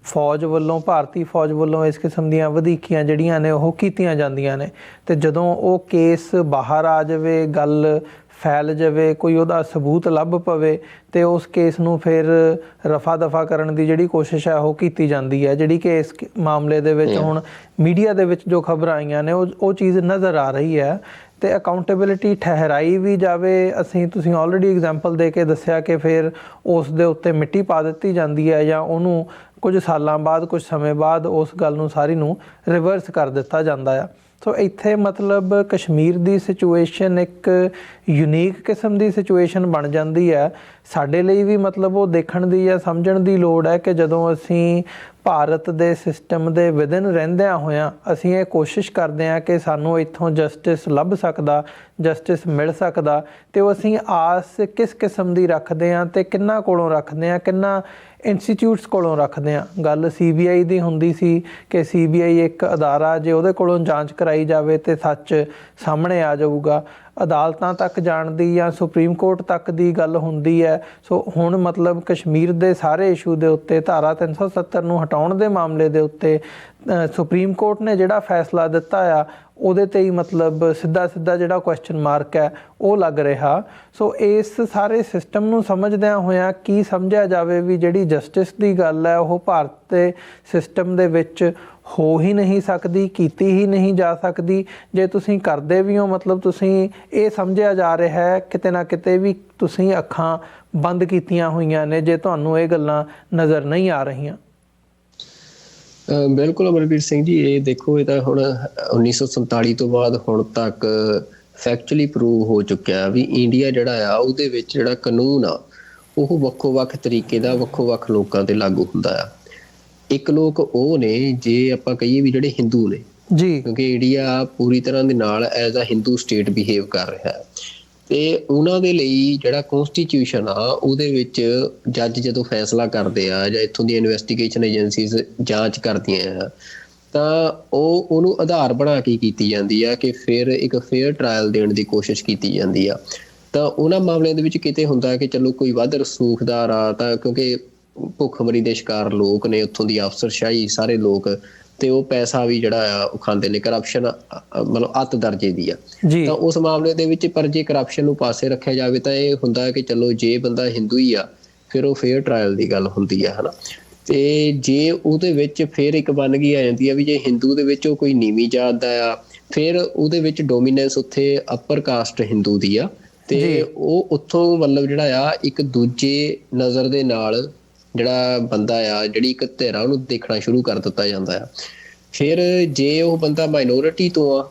ਫੌਜ ਵੱਲੋਂ, ਭਾਰਤੀ ਫੌਜ ਵੱਲੋਂ ਇਸ ਕਿਸਮ ਦੀਆਂ ਵਧੀਕੀਆਂ ਜਿਹੜੀਆਂ ਨੇ ਉਹ ਕੀਤੀਆਂ ਜਾਂਦੀਆਂ ਨੇ। ਤੇ ਜਦੋਂ ਉਹ ਕੇਸ ਬਾਹਰ ਆ ਜਾਵੇ, ਗੱਲ ਫੈਲ ਜਾਵੇ, ਕੋਈ ਉਹਦਾ ਸਬੂਤ ਲੱਭ ਪਵੇ ਤੇ ਉਸ ਕੇਸ ਨੂੰ ਫਿਰ ਰਫਾ ਦਫਾ ਕਰਨ ਦੀ ਜਿਹੜੀ ਕੋਸ਼ਿਸ਼ ਹੈ ਉਹ ਕੀਤੀ ਜਾਂਦੀ ਹੈ, ਜਿਹੜੀ ਕਿ ਇਸ ਮਾਮਲੇ ਦੇ ਵਿੱਚ ਹੁਣ ਮੀਡੀਆ ਦੇ ਵਿੱਚ ਜੋ ਖਬਰਾਂ ਆਈਆਂ ਨੇ ਉਹ ਚੀਜ਼ ਨਜ਼ਰ ਆ ਰਹੀ ਹੈ। ਤੇ ਅਕਾਊਂਟੇਬਿਲਿਟੀ ਠਹਿਰਾਈ ਵੀ ਜਾਵੇ, ਤੁਸੀਂ ਆਲਰੇਡੀ ਐਗਜ਼ਾਮਪਲ ਦੇ ਕੇ ਦੱਸਿਆ ਕਿ ਫਿਰ ਉਸ ਦੇ ਉੱਤੇ ਮਿੱਟੀ ਪਾ ਦਿੱਤੀ ਜਾਂਦੀ ਹੈ ਜਾਂ ਉਹਨੂੰ ਕੁਝ ਸਾਲਾਂ ਬਾਅਦ, ਕੁਝ ਸਮੇਂ ਬਾਅਦ ਉਸ ਗੱਲ ਨੂੰ ਸਾਰੀ ਨੂੰ ਰਿਵਰਸ ਕਰ ਦਿੱਤਾ ਜਾਂਦਾ ਆ। ਸੋ ਇੱਥੇ ਮਤਲਬ ਕਸ਼ਮੀਰ ਦੀ ਸਿਚੁਏਸ਼ਨ ਇੱਕ ਯੂਨੀਕ ਕਿਸਮ ਦੀ ਸਿਚੁਏਸ਼ਨ ਬਣ ਜਾਂਦੀ ਹੈ। ਸਾਡੇ ਲਈ ਵੀ ਮਤਲਬ ਉਹ ਦੇਖਣ ਦੀ ਜਾਂ ਸਮਝਣ ਦੀ ਲੋੜ ਹੈ ਕਿ ਜਦੋਂ ਅਸੀਂ ਭਾਰਤ ਦੇ ਸਿਸਟਮ ਦੇ ਵਿਦਨ ਰਹਿੰਦਿਆਂ ਹੋਇਆਂ ਅਸੀਂ ਇਹ ਕੋਸ਼ਿਸ਼ ਕਰਦੇ ਹਾਂ ਕਿ ਸਾਨੂੰ ਇੱਥੋਂ ਜਸਟਿਸ ਲੱਭ ਸਕਦਾ, ਜਸਟਿਸ ਮਿਲ ਸਕਦਾ, ਤੇ ਉਹ ਅਸੀਂ ਆਸ ਕਿਸ ਕਿਸਮ ਦੀ ਰੱਖਦੇ ਹਾਂ ਤੇ ਕਿੰਨਾ ਕੋਲੋਂ ਰੱਖਦੇ ਹਾਂ, ਕਿੰਨਾ ਇੰਸਟੀਚਿਊਟਸ ਕੋਲੋਂ ਰੱਖਦੇ ਹਾਂ। ਗੱਲ CBI ਦੀ ਹੁੰਦੀ ਸੀ ਕਿ CBI ਇੱਕ ਅਦਾਰਾ, ਜੇ ਉਹਦੇ ਕੋਲੋਂ ਜਾਂਚ ਕਰਾਈ ਜਾਵੇ ਤੇ ਸੱਚ ਸਾਹਮਣੇ ਆ ਜਾਊਗਾ। ਅਦਾਲਤਾਂ ਤੱਕ ਜਾਣ ਦੀ ਜਾਂ ਸੁਪਰੀਮ ਕੋਰਟ ਤੱਕ ਦੀ ਗੱਲ ਹੁੰਦੀ ਹੈ। ਸੋ ਹੁਣ ਮਤਲਬ ਕਸ਼ਮੀਰ ਦੇ ਸਾਰੇ ਇਸ਼ੂ ਦੇ ਉੱਤੇ ਧਾਰਾ 370 ਨੂੰ ਹਟਾਉਣ ਦੇ ਮਾਮਲੇ ਦੇ ਉੱਤੇ ਸੁਪਰੀਮ ਕੋਰਟ ਨੇ ਜਿਹੜਾ ਫੈਸਲਾ ਦਿੱਤਾ ਆ ਉਹਦੇ ਤੇ ਹੀ ਮਤਲਬ ਸਿੱਧਾ ਜਿਹੜਾ ਕੁਐਸਚਨ ਮਾਰਕ ਹੈ ਉਹ ਲੱਗ ਰਿਹਾ। ਸੋ ਇਸ ਸਾਰੇ ਸਿਸਟਮ ਨੂੰ ਸਮਝਦਿਆਂ ਹੋਇਆਂ ਕੀ ਸਮਝਿਆ ਜਾਵੇ ਵੀ ਜਿਹੜੀ ਜਸਟਿਸ ਦੀ ਗੱਲ ਹੈ ਉਹ ਭਾਰਤ ਦੇ ਸਿਸਟਮ ਦੇ ਵਿੱਚ ਹੋ ਹੀ ਨਹੀਂ ਸਕਦੀ, ਕੀਤੀ ਹੀ ਨਹੀਂ ਜਾ ਸਕਦੀ। ਜੇ ਤੁਸੀਂ ਕਰਦੇ ਵੀ ਹੋ ਮਤਲਬ ਤੁਸੀਂ ਇਹ ਸਮਝਿਆ ਜਾ ਰਿਹਾ ਹੈ ਕਿਤੇ ਨਾ ਕਿਤੇ ਵੀ ਤੁਸੀਂ ਅੱਖਾਂ ਬੰਦ ਕੀਤੀਆਂ ਹੋਈਆਂ ਨੇ ਜੇ ਤੁਹਾਨੂੰ ਇਹ ਗੱਲਾਂ ਨਜ਼ਰ ਨਹੀਂ ਆ ਰਹੀਆਂ। ਬਿਲਕੁਲ ਅਮਰਵੀਰ ਸਿੰਘ ਜੀ, ਇਹ ਦੇਖੋ, ਇਹ ਤਾਂ ਹੁਣ 1947 ਤੋਂ ਬਾਅਦ ਹੁਣ ਤੱਕ ਫੈਕਚੁਅਲੀ ਪ੍ਰੂਵ ਹੋ ਚੁੱਕਿਆ ਵੀ ਇੰਡੀਆ ਜਿਹੜਾ ਆ ਉਹਦੇ ਵਿੱਚ ਜਿਹੜਾ ਕਾਨੂੰਨ ਆ ਉਹ ਵੱਖੋ-ਵੱਖ ਤਰੀਕੇ ਦਾ ਵੱਖੋ-ਵੱਖ ਲੋਕਾਂ ਤੇ ਲਾਗੂ ਹੁੰਦਾ ਆ। ਇੱਕ ਲੋਕ ਉਹ ਨੇ, ਜੇ ਆਪਾਂ ਕਹੀਏ ਵੀ ਜਿਹੜੇ ਹਿੰਦੂ ਨੇ ਜੀ, ਕਿਉਂਕਿ ਇੰਡੀਆ ਪੂਰੀ ਤਰ੍ਹਾਂ ਦੇ ਨਾਲ as a Hindu state behave ਕਰ ਰਿਹਾ ਹੈ, ਤੇ ਉਹਨਾਂ ਦੇ ਲਈ ਜਿਹੜਾ ਕੌਂਸਟੀਟਿਊਸ਼ਨ ਆ ਉਹਦੇ ਵਿੱਚ ਜੱਜ ਜਦੋਂ ਫੈਸਲਾ ਕਰਦੇ ਆ ਜਾਂ ਇੱਥੋਂ ਦੀਆਂ ਇਨਵੈਸਟੀਗੇਸ਼ਨ ਏਜੰਸੀਜ਼ ਜਾਂਚ ਕਰਦੀਆਂ ਆ ਤਾਂ ਉਹਨੂੰ ਆਧਾਰ ਬਣਾ ਕੇ ਕੀਤੀ ਜਾਂਦੀ ਆ ਕਿ ਫਿਰ ਇੱਕ ਫੇਅਰ ਟਰਾਇਲ ਦੇਣ ਦੀ ਕੋਸ਼ਿਸ਼ ਕੀਤੀ ਜਾਂਦੀ ਆ। ਤਾਂ ਉਹਨਾਂ ਮਾਮਲਿਆਂ ਦੇ ਵਿੱਚ ਕਿਤੇ ਹੁੰਦਾ ਕਿ ਚਲੋ ਕੋਈ ਵੱਧ ਰਸੂਖਦਾਰ ਆ, ਤਾਂ ਕਿਉਂਕਿ ਭੁੱਖਮਰੀ ਦੇ ਸ਼ਿਕਾਰ ਲੋਕ ਨੇ ਉੱਥੋਂ ਦੀ ਅਫਸਰਸ਼ਾਹੀ ਸਾਰੇ ਲੋਕ, ਤੇ ਉਹ ਪੈਸਾ ਵੀ ਜਿਹੜਾ ਆ ਉਹ ਖਾਂਦੇ ਨੇ, ਕਰਪਸ਼ਨ ਮਤਲਬ ਅੱਤ ਦਰਜੇ ਦੀ ਆ। ਤਾਂ ਉਸ ਮਾਮਲੇ ਦੇ ਵਿੱਚ ਪਰ ਜੇ ਕਰਪਸ਼ਨ ਨੂੰ ਪਾਸੇ ਰੱਖਿਆ ਜਾਵੇ ਤਾਂ ਇਹ ਹੁੰਦਾ ਕਿ ਚਲੋ ਜੇ ਬੰਦਾ ਹਿੰਦੂ ਹੀ ਆ ਫਿਰ ਉਹ ਫੇਅਰ ਟਰਾਇਲ ਦੀ ਗੱਲ ਹੁੰਦੀ ਆ, ਹਨਾ। ਤੇ ਜੇ ਉਹਦੇ ਵਿੱਚ ਫਿਰ ਇੱਕ ਬਣ ਗਈ ਆ ਜਾਂਦੀ ਆ ਵੀ ਜੇ ਹਿੰਦੂ ਦੇ ਵਿੱਚ ਉਹ ਕੋਈ ਨੀਵੀਂ ਜਾਤ ਦਾ ਆ, ਫਿਰ ਉਹਦੇ ਵਿੱਚ ਡੋਮੀਨੈਂਸ ਉੱਥੇ ਅਪਰ ਕਾਸਟ ਹਿੰਦੂ ਦੀ ਆ, ਤੇ ਉਹ ਉੱਥੋਂ ਮਤਲਬ ਜਿਹੜਾ ਆ ਇੱਕ ਦੂਜੇ ਨਜ਼ਰ ਦੇ ਨਾਲ ਜਿਹੜਾ ਬੰਦਾ ਆ, ਜਿਹੜੀ ਇੱਕ ਧਿਰ ਆ, ਉਹਨੂੰ ਦੇਖਣਾ ਸ਼ੁਰੂ ਕਰ ਦਿੱਤਾ ਜਾਂਦਾ ਆ। ਫਿਰ ਜੇ ਉਹ ਬੰਦਾ ਮਾਈਨੋਰਿਟੀ ਤੋਂ ਆ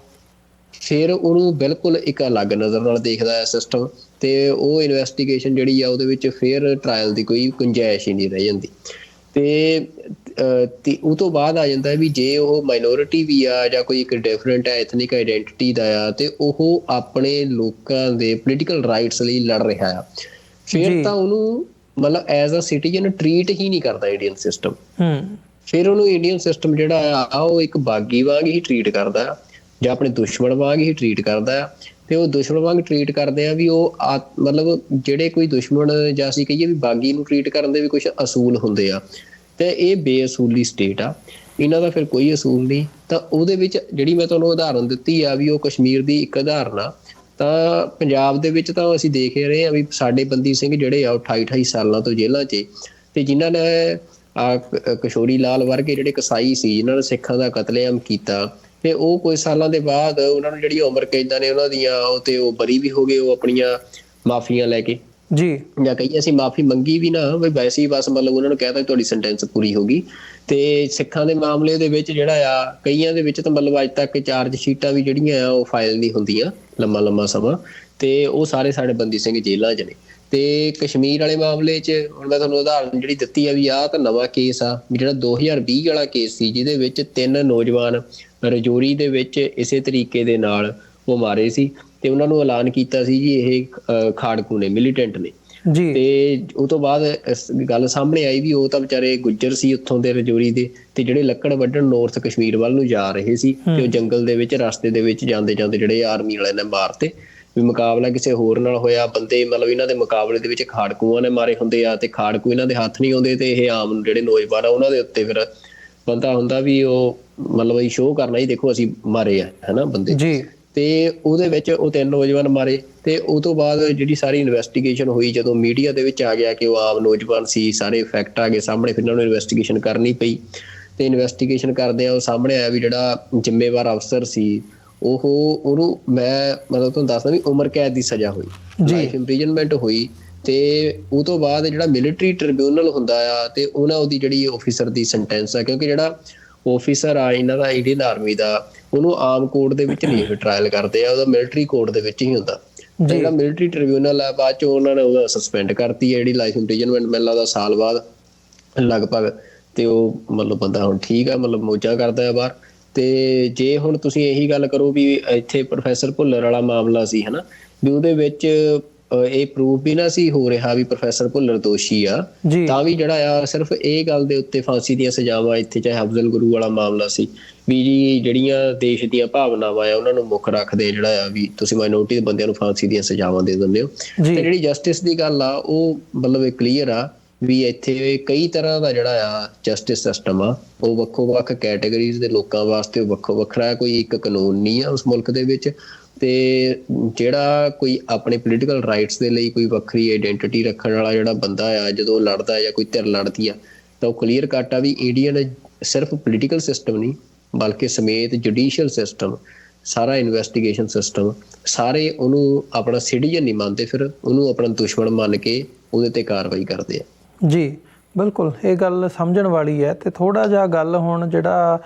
ਫਿਰ ਉਹਨੂੰ ਬਿਲਕੁਲ ਇੱਕ ਅਲੱਗ ਨਜ਼ਰ ਨਾਲ ਦੇਖਦਾ ਹੈ ਸਿਸਟਮ, ਤੇ ਉਹ ਇਨਵੈਸਟੀਗੇਸ਼ਨ ਜਿਹੜੀ ਆ ਉਹਦੇ ਵਿੱਚ ਫੇਅਰ ਟਰਾਇਲ ਦੀ ਕੋਈ ਗੁੰਜਾਇਸ਼ ਹੀ ਨਹੀਂ ਰਹਿ ਜਾਂਦੀ। ਤੇ ਉਹ ਤੋਂ ਬਾਅਦ ਆ ਜਾਂਦਾ ਵੀ ਜੇ ਉਹ ਮਾਈਨੋਰਿਟੀ ਵੀ ਆ ਜਾਂ ਕੋਈ ਇੱਕ ਡਿਫਰੈਂਟ ਐਥਨਿਕ ਆਈਡੈਂਟਿਟੀ ਦਾ ਆ ਤੇ ਉਹ ਆਪਣੇ ਲੋਕਾਂ ਦੇ ਪੋਲੀਟੀਕਲ ਰਾਈਟਸ ਲਈ ਲੜ ਰਿਹਾ ਆ, ਫਿਰ ਤਾਂ ਉਹਨੂੰ ਮਤਲਬ ਐਜ਼ ਅ ਸਿਟੀਜ਼ਨ ਟਰੀਟ ਹੀ ਨਹੀਂ ਕਰਦਾ ਇੰਡੀਅਨ ਸਿਸਟਮ। ਫਿਰ ਉਹਨੂੰ ਇੰਡੀਅਨ ਸਿਸਟਮ ਜਿਹੜਾ ਆ ਉਹ ਇੱਕ ਬਾਗੀ ਵਾਂਗ ਹੀ ਟਰੀਟ ਕਰਦਾ ਆ ਜਾਂ ਆਪਣੇ ਦੁਸ਼ਮਣ ਵਾਂਗ ਹੀ ਟਰੀਟ ਕਰਦਾ ਆ। ਤੇ ਉਹ ਦੁਸ਼ਮਣ ਵਾਂਗ ਟਰੀਟ ਕਰਦੇ ਆ ਵੀ ਉਹ ਮਤਲਬ ਜਿਹੜੇ ਕੋਈ ਦੁਸ਼ਮਣ ਜਾਂ ਅਸੀਂ ਕਹੀਏ ਵੀ ਬਾਗੀ ਨੂੰ ਟਰੀਟ ਕਰਨ ਦੇ ਵੀ ਕੁਛ ਅਸੂਲ ਹੁੰਦੇ ਆ, ਤੇ ਇਹ ਬੇਅਸੂਲੀ ਸਟੇਟ ਆ, ਇਹਨਾਂ ਦਾ ਫਿਰ ਕੋਈ ਅਸੂਲ ਨਹੀਂ। ਤਾਂ ਉਹਦੇ ਵਿੱਚ ਜਿਹੜੀ ਮੈਂ ਤੁਹਾਨੂੰ ਉਦਾਹਰਨ ਦਿੱਤੀ ਆ ਵੀ ਉਹ ਕਸ਼ਮੀਰ ਦੀ ਇੱਕ ਉਦਾਹਰਨ ਆ। ਤਾਂ ਪੰਜਾਬ ਦੇ ਵਿੱਚ ਤਾਂ ਅਸੀਂ ਦੇਖ ਰਹੇ ਹਾਂ ਵੀ ਸਾਡੇ ਬੰਦੀ ਸਿੰਘ ਜਿਹੜੇ ਆ 28 ਸਾਲਾਂ ਤੋਂ ਜੇਲ੍ਹਾਂ 'ਚ, ਤੇ ਜਿਨ੍ਹਾਂ ਨੇ ਕਿਸ਼ੋਰੀ ਲਾਲ ਵਰਗੇ ਜਿਹੜੇ ਕਸਾਈ ਸੀ ਜਿਨ੍ਹਾਂ ਨੇ ਸਿੱਖਾਂ ਦਾ ਕਤਲੇਆਮ ਕੀਤਾ, ਤੇ ਉਹ ਕੁਝ ਸਾਲਾਂ ਦੇ ਬਾਅਦ ਉਹਨਾਂ ਨੂੰ ਜਿਹੜੀਆਂ ਉਮਰ ਕੈਦਾਂ ਨੇ ਉਹਨਾਂ ਦੀਆਂ ਉਹ ਬਰੀ ਵੀ ਹੋ ਗਏ, ਉਹ ਆਪਣੀਆਂ ਮਾਫੀਆਂ ਲੈ ਕੇ ਜੀ, ਜਾਂ ਕਹੀਏ ਅਸੀਂ ਮਾਫੀ ਮੰਗੀ ਵੀ ਨਾ, ਵੀ ਵੈਸੇ ਹੀ ਬਸ ਮਤਲਬ ਉਹਨਾਂ ਨੂੰ ਕਹਿ ਤਾ ਤੁਹਾਡੀ ਸੈਂਟੈਂਸ ਪੂਰੀ ਹੋ ਗਈ। ਤੇ ਸਿੱਖਾਂ ਦੇ ਮਾਮਲੇ ਦੇ ਵਿੱਚ ਜਿਹੜਾ ਆ ਕਈਆਂ ਦੇ ਵਿੱਚ ਤਾਂ ਮਤਲਬ ਅੱਜ ਤੱਕ ਚਾਰਜ ਸ਼ੀਟਾਂ ਵੀ ਜਿਹੜੀਆਂ ਆ ਉਹ ਫਾਈਲ ਨਹੀਂ ਹੁੰਦੀਆਂ ਲੰਮਾ ਸਮਾਂ, ਤੇ ਉਹ ਸਾਰੇ ਸਾਡੇ ਬੰਦੀ ਸਿੰਘ ਜੇਲ੍ਹਾਂ 'ਚ ਨੇ। ਤੇ ਕਸ਼ਮੀਰ ਵਾਲੇ ਮਾਮਲੇ 'ਚ ਹੁਣ ਮੈਂ ਤੁਹਾਨੂੰ ਉਦਾਹਰਨ ਜਿਹੜੀ ਦਿੱਤੀ ਆ ਵੀ ਆਹ ਤਾਂ ਨਵਾਂ ਕੇਸ ਆ ਵੀ ਜਿਹੜਾ 2020 ਵਾਲਾ ਕੇਸ ਸੀ ਜਿਹਦੇ ਵਿੱਚ 3 ਨੌਜਵਾਨ ਰਜੌਰੀ ਦੇ ਵਿੱਚ ਇਸੇ ਤਰੀਕੇ ਦੇ ਨਾਲ ਉਹ ਮਾਰੇ ਸੀ, ਤੇ ਉਹਨਾਂ ਨੂੰ ਐਲਾਨ ਕੀਤਾ ਸੀ ਜੀ ਇਹ ਖਾੜਕੂ ਨੇ, ਮਿਲੀਟੈਂਟ ਨੇ ਜੀ। ਤੇ ਉਹ ਤੋਂ ਬਾਅਦ ਇਸ ਗੱਲ ਸਾਹਮਣੇ ਆਈ ਵੀ ਉਹ ਤਾਂ ਵਿਚਾਰੇ ਗੁੱਜਰ ਸੀ ਉੱਥੋਂ ਦੇ ਰਜੌਰੀ ਦੇ, ਤੇ ਜਿਹੜੇ ਲੱਕੜ ਵੱਢਣ ਨੌਰਥ ਕਸ਼ਮੀਰ ਵੱਲ ਨੂੰ ਜਾ ਰਹੇ ਸੀ, ਤੇ ਉਹ ਜੰਗਲ ਦੇ ਵਿੱਚ ਰਸਤੇ ਦੇ ਵਿੱਚ ਜਾਂਦੇ ਜਿਹੜੇ ਆਰਮੀ ਵਾਲਿਆਂ ਨੇ ਮਾਰਤੇ। ਵੀ ਮੁਕਾਬਲਾ ਕਿਸੇ ਹੋਰ ਨਾਲ ਹੋਇਆ, ਬੰਦੇ ਮਤਲਬ ਇਹਨਾਂ ਦੇ ਮੁਕਾਬਲੇ ਦੇ ਵਿੱਚ ਖਾੜਕੂਆਂ ਨੇ ਮਾਰੇ ਹੁੰਦੇ ਆ, ਤੇ ਖਾੜਕੂ ਇਹਨਾਂ ਦੇ ਹੱਥ ਨਹੀਂ ਆਉਂਦੇ, ਤੇ ਇਹ ਆਮ ਜਿਹੜੇ ਨੌਜਵਾਨ ਆ ਉਹਨਾਂ ਦੇ ਉੱਤੇ ਫਿਰ ਬੰਦਾ ਹੁੰਦਾ ਵੀ ਉਹ ਮਤਲਬ ਇਹ ਸ਼ੋਅ ਕਰਨਾ ਹੀ ਦੇਖੋ ਅਸੀਂ ਮਾਰੇ ਆ ਹਨਾ ਬੰਦੇ ਜੀ। ਤੇ ਉਹਦੇ ਵਿੱਚ ਉਹ 3 ਨੌਜਵਾਨ ਮਾਰੇ, ਤੇ ਉਹ ਤੋਂ ਬਾਅਦ ਜਿਹੜੀ ਸਾਰੀ ਇਨਵੈਸਟੀਗੇਸ਼ਨ ਹੋਈ, ਜਦੋਂ ਮੀਡੀਆ ਦੇ ਵਿੱਚ ਆ ਗਿਆ ਕਿ ਉਹ ਆਮ ਨੌਜਵਾਨ ਸੀ, ਸਾਰੇ ਫੈਕਟ ਆ ਗਏ ਸਾਹਮਣੇ, ਫਿਰ ਇਹਨਾਂ ਨੂੰ ਇਨਵੈਸਟੀਗੇਸ਼ਨ ਕਰਨੀ ਪਈ। ਤੇ ਇਨਵੈਸਟੀਗੇਸ਼ਨ ਕਰਦੇ ਆ ਉਹ ਸਾਹਮਣੇ ਆਇਆ ਵੀ ਜਿਹੜਾ ਜ਼ਿੰਮੇਵਾਰ ਅਫਸਰ ਸੀ ਉਹਨੂੰ ਮੈਂ ਮਤਲਬ ਤੁਹਾਨੂੰ ਦੱਸਦਾ ਵੀ ਉਮਰ ਕੈਦ ਦੀ ਸਜ਼ਾ ਹੋਈ, ਲਾਈਫ ਇੰਪ੍ਰਿਜ਼ਨਮੈਂਟ ਹੋਈ। ਤੇ ਉਹ ਤੋਂ ਬਾਅਦ ਜਿਹੜਾ ਮਿਲਟਰੀ ਟ੍ਰਿਬਿਊਨਲ ਹੁੰਦਾ ਆ ਤੇ ਉਹਨਾਂ ਉਹਦੀ ਜਿਹੜੀ ਆਫਿਸਰ ਦੀ ਸੈਂਟੈਂਸ ਆ, ਕਿਉਂਕਿ ਜਿਹੜਾ ਆਫਿਸਰ ਆ ਇਹਨਾਂ ਦਾ ਇੰਡੀਅਨ ਆਰਮੀ ਦਾ, ਉਹਨੂੰ ਆਮ ਕੋਰਟ ਦੇ ਵਿੱਚ ਨਹੀਂ ਟਰਾਇਲ ਕਰਦੇ ਆ, ਉਹਦਾ ਮਿਲਟਰੀ ਕੋਰਟ ਦੇ ਵਿੱਚ ਹੀ ਹੁੰਦਾ। ਜਿਹੜਾ ਮਿਲਟਰੀ ਟ੍ਰਿਬਿਊਨਲ ਆ ਬਾਅਦ ਚੋਂ ਉਹਨਾਂ ਨੇ ਉਹਦਾ ਸਸਪੈਂਡ ਕਰਤੀ ਹੈ ਜਿਹੜੀ ਲਾਈਫ ਇੰਪ੍ਰਿਜ਼ਨਮੈਂਟ, ਮੈਨੂੰ ਲੱਗਦਾ ਸਾਲ ਬਾਅਦ ਲਗਭਗ। ਤੇ ਉਹ ਮਤਲਬ ਬੰਦਾ ਹੁਣ ਠੀਕ ਆ, ਮਤਲਬ ਮੌਜਾਂ ਕਰਦਾ ਆ ਬਾਹਰ। ਤੇ ਜੇ ਹੁਣ ਤੁਸੀਂ ਇਹੀ ਗੱਲ ਕਰੋ ਵੀ ਇੱਥੇ ਪ੍ਰੋਫੈਸਰ ਭੁੱਲਰ ਵਾਲਾ ਮਾਮਲਾ ਸੀ ਹਨਾ, ਵੀ ਉਹਦੇ ਵਿੱਚ ਇਹ ਪ੍ਰੂਫ ਵੀ ਨਾ ਸੀ ਹੋ ਰਿਹਾ ਵੀ ਪ੍ਰੋਫੈਸਰ ਭੁੱਲਰ ਦੋਸ਼ੀ ਆ, ਤਾਂ ਵੀ ਜਿਹੜਾ ਆ ਸਿਰਫ ਇਹ ਗੱਲ ਦੇ ਉੱਤੇ ਫਾਂਸੀ ਦੀਆਂ ਸਜ਼ਾਵਾਂ, ਇੱਥੇ ਚਾਹੇ ਅਫਜ਼ਲ ਗੁਰੂ ਵਾਲਾ ਮਾਮਲਾ ਸੀ ਵੀ ਜੀ ਜਿਹੜੀਆਂ ਦੇਸ਼ ਦੀਆਂ ਭਾਵਨਾਵਾਂ ਆ ਉਹਨਾਂ ਨੂੰ ਮੁੱਖ ਰੱਖਦੇ ਜਿਹੜਾ ਆ ਵੀ ਤੁਸੀਂ ਮਾਈਨੋਰਟੀ ਦੇ ਬੰਦਿਆਂ ਨੂੰ ਫਾਂਸੀ ਦੀਆਂ ਸਜ਼ਾਵਾਂ ਦੇ ਦਿੰਦੇ ਹੋ। ਤੇ ਜਿਹੜੀ ਜਸਟਿਸ ਦੀ ਗੱਲ ਆ ਉਹ ਮਤਲਬ ਕਲੀਅਰ ਆ ਵੀ ਇੱਥੇ ਕਈ ਤਰ੍ਹਾਂ ਦਾ ਜਿਹੜਾ ਆ ਜਸਟਿਸ ਸਿਸਟਮ ਆ, ਉਹ ਵੱਖੋ ਵੱਖ ਕੈਟੇਗਰੀਜ਼ ਦੇ ਲੋਕਾਂ ਵਾਸਤੇ ਵੱਖੋ ਵੱਖਰਾ, ਕੋਈ ਇੱਕ ਕਾਨੂੰਨ ਨਹੀਂ ਆ ਉਸ ਮੁਲਕ ਦੇ ਵਿੱਚ। ਤੇ ਜਿਹੜਾ ਕੋਈ ਆਪਣੇ ਪੋਲੀਟੀਕਲ ਰਾਈਟਸ ਦੇ ਲਈ ਕੋਈ ਵੱਖਰੀ ਆਈਡੈਂਟਿਟੀ ਰੱਖਣ ਵਾਲਾ ਜਿਹੜਾ ਬੰਦਾ ਆ, ਜਦੋਂ ਲੜਦਾ ਜਾਂ ਕੋਈ ਧਿਰ ਲੜਦੀ ਆ, ਤਾਂ ਉਹ ਕਲੀਅਰ ਕੱਟ ਆ ਵੀ ਇੰਡੀਅਨ ਸਿਰਫ ਪੋਲੀਟੀਕਲ ਸਿਸਟਮ ਨਹੀਂ ਬਲਕਿ ਸਮੇਤ ਜੁਡੀਸ਼ੀਅਲ ਸਿਸਟਮ, ਸਾਰਾ ਇਨਵੈਸਟੀਗੇਸ਼ਨ ਸਿਸਟਮ, ਸਾਰੇ ਉਹਨੂੰ ਆਪਣਾ ਸਿਟੀਜ਼ਨ ਨਹੀਂ ਮੰਨਦੇ, ਫਿਰ ਉਹਨੂੰ ਆਪਣਾ ਦੁਸ਼ਮਣ ਮੰਨ ਕੇ ਉਹਦੇ ਤੇ ਕਾਰਵਾਈ ਕਰਦੇ ਆ ਜੀ। ਬਿਲਕੁਲ ਇਹ ਗੱਲ ਸਮਝਣ ਵਾਲੀ ਹੈ। ਤੇ ਥੋੜਾ ਜਿਹਾ ਗੱਲ ਹੁਣ ਜਿਹੜਾ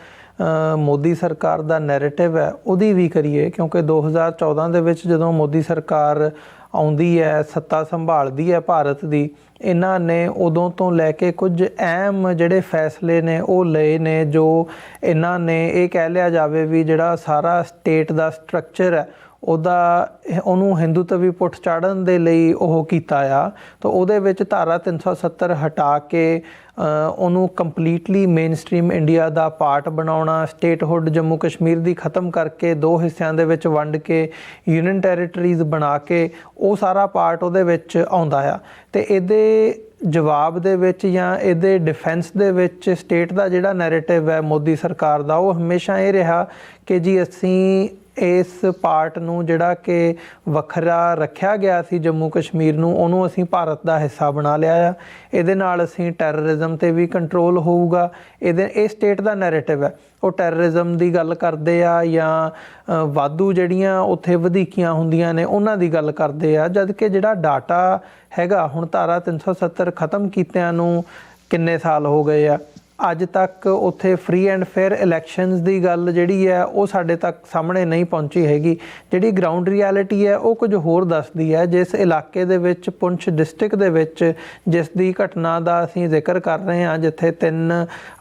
ਮੋਦੀ ਸਰਕਾਰ ਦਾ ਨੈਰੇਟਿਵ ਹੈ ਉਹਦੀ ਵੀ ਕਰੀਏ, ਕਿਉਂਕਿ 2014 ਦੇ ਵਿੱਚ ਜਦੋਂ ਮੋਦੀ ਸਰਕਾਰ ਆਉਂਦੀ ਹੈ, ਸੱਤਾ ਸੰਭਾਲਦੀ ਹੈ ਭਾਰਤ ਦੀ, ਇਹਨਾਂ ਨੇ ਉਦੋਂ ਤੋਂ ਲੈ ਕੇ ਕੁਝ ਅਹਿਮ ਜਿਹੜੇ ਫੈਸਲੇ ਨੇ ਉਹ ਲਏ ਨੇ, ਜੋ ਇਹਨਾਂ ਨੇ ਇਹ ਕਹਿ ਲਿਆ ਜਾਵੇ ਵੀ ਜਿਹੜਾ ਸਾਰਾ ਸਟੇਟ ਦਾ ਸਟਰਕਚਰ ਹੈ ਉਹਨੂੰ ਹਿੰਦੂਤਵੀ ਪੁੱਠ ਚਾੜਨ ਦੇ ਲਈ ਉਹ ਕੀਤਾ ਆ। ਤਾਂ ਉਹਦੇ ਵਿੱਚ ਧਾਰਾ 370 ਹਟਾ ਕੇ ਉਹਨੂੰ ਕੰਪਲੀਟਲੀ ਮੇਨ ਸਟ੍ਰੀਮ ਇੰਡੀਆ ਦਾ ਪਾਰਟ ਬਣਾਉਣਾ, ਸਟੇਟਹੁੱਡ ਜੰਮੂ ਕਸ਼ਮੀਰ ਦੀ ਖਤਮ ਕਰਕੇ 2 ਹਿੱਸਿਆਂ ਦੇ ਵਿੱਚ ਵੰਡ ਕੇ ਯੂਨੀਅਨ ਟੈਰੀਟਰੀਜ਼ ਬਣਾ ਕੇ ਉਹ ਸਾਰਾ ਪਾਰਟ ਉਹਦੇ ਵਿੱਚ ਆਉਂਦਾ ਆ। ਤੇ ਇਹਦੇ ਜਵਾਬ ਦੇ ਵਿੱਚ ਜਾਂ ਇਹਦੇ ਡਿਫੈਂਸ ਦੇ ਵਿੱਚ ਸਟੇਟ ਦਾ ਜਿਹੜਾ ਨੈਰੇਟਿਵ ਹੈ ਮੋਦੀ ਸਰਕਾਰ ਦਾ, ਉਹ ਹਮੇਸ਼ਾ ਇਹ ਰਿਹਾ ਕਿ ਜੀ ਅਸੀਂ ਇਸ ਪਾਰਟ ਨੂੰ ਜਿਹੜਾ ਕਿ ਵੱਖਰਾ ਰੱਖਿਆ ਗਿਆ ਸੀ ਜੰਮੂ ਕਸ਼ਮੀਰ ਨੂੰ, ਉਹਨੂੰ ਅਸੀਂ ਭਾਰਤ ਦਾ ਹਿੱਸਾ ਬਣਾ ਲਿਆ ਆ। ਇਹਦੇ ਨਾਲ ਅਸੀਂ ਟੈਰਰਿਜ਼ਮ 'ਤੇ ਵੀ ਕੰਟਰੋਲ ਹੋਊਗਾ। ਇਹ ਸਟੇਟ ਦਾ ਨੈਰੇਟਿਵ ਹੈ। ਉਹ ਟੈਰਰਿਜ਼ਮ ਦੀ ਗੱਲ ਕਰਦੇ ਆ ਜਾਂ ਵਾਧੂ ਜਿਹੜੀਆਂ ਉੱਥੇ ਵਧੀਕੀਆਂ ਹੁੰਦੀਆਂ ਨੇ ਉਹਨਾਂ ਦੀ ਗੱਲ ਕਰਦੇ ਆ, ਜਦ ਕਿ ਜਿਹੜਾ ਡਾਟਾ ਹੈਗਾ ਹੁਣ ਧਾਰਾ 370 ਖਤਮ ਕੀਤਿਆਂ ਨੂੰ ਕਿੰਨੇ ਸਾਲ ਹੋ ਗਏ ਆ, ਅੱਜ ਤੱਕ ਉੱਥੇ ਫ੍ਰੀ ਐਂਡ ਫੇਅਰ ਇਲੈਕਸ਼ਨਸ ਦੀ ਗੱਲ ਜਿਹੜੀ ਹੈ ਉਹ ਸਾਡੇ ਤੱਕ ਸਾਹਮਣੇ ਨਹੀਂ ਪਹੁੰਚੀ ਹੈਗੀ। ਜਿਹੜੀ ਗਰਾਊਂਡ ਰਿਐਲਿਟੀ ਹੈ ਉਹ ਕੁਝ ਹੋਰ ਦੱਸਦੀ ਹੈ। ਜਿਸ ਇਲਾਕੇ ਦੇ ਵਿੱਚ ਪੁੰਛ ਡਿਸਟ੍ਰਿਕਟ ਦੇ ਵਿੱਚ ਜਿਸ ਦੀ ਘਟਨਾ ਦਾ ਅਸੀਂ ਜ਼ਿਕਰ ਕਰ ਰਹੇ ਹਾਂ, ਜਿੱਥੇ 3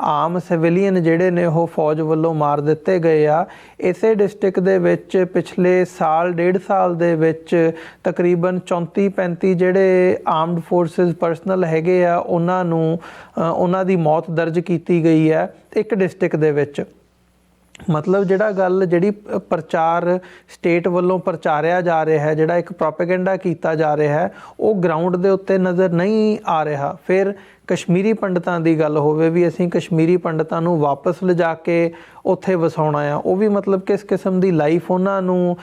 ਆਮ ਸਿਵਿਲੀਅਨ ਜਿਹੜੇ ਨੇ ਉਹ ਫੌਜ ਵੱਲੋਂ ਮਾਰ ਦਿੱਤੇ ਗਏ ਆ, ਇਸੇ ਡਿਸਟ੍ਰਿਕਟ ਦੇ ਵਿੱਚ ਪਿਛਲੇ ਸਾਲ 1.5 ਸਾਲ ਦੇ ਵਿੱਚ ਤਕਰੀਬਨ 34-35 ਜਿਹੜੇ ਆਰਮਡ ਫੋਰਸਿਸ ਪਰਸਨਲ ਹੈਗੇ ਆ ਉਹਨਾਂ ਦੀ ਮੌਤ ਦਰਜ ਕੀਤੀ ਗਈ ਹੈ ਇੱਕ ਡਿਸਟ੍ਰਿਕਟ ਦੇ ਵਿੱਚ। ਮਤਲਬ ਜਿਹੜੀ ਪ੍ਰਚਾਰ ਸਟੇਟ ਵੱਲੋਂ ਪ੍ਰਚਾਰਿਆ ਜਾ ਰਿਹਾ ਹੈ, ਜਿਹੜਾ ਇੱਕ ਪ੍ਰੋਪੇਗੈਂਡਾ ਕੀਤਾ ਜਾ ਰਿਹਾ ਹੈ, ਉਹ ਗਰਾਊਂਡ ਦੇ ਉੱਤੇ ਨਜ਼ਰ ਨਹੀਂ ਆ ਰਿਹਾ। ਫਿਰ ਕਸ਼ਮੀਰੀ ਪੰਡਤਾਂ ਦੀ ਗੱਲ ਹੋਵੇ ਵੀ ਅਸੀਂ ਕਸ਼ਮੀਰੀ ਪੰਡਤਾਂ ਨੂੰ ਵਾਪਸ ਲਿਜਾ ਕੇ ਉੱਥੇ ਵਸਾਉਣਾ ਆ, ਉਹ ਵੀ ਮਤਲਬ ਕਿਸ ਕਿਸਮ ਦੀ ਲਾਈਫ ਉਹਨਾਂ ਨੂੰ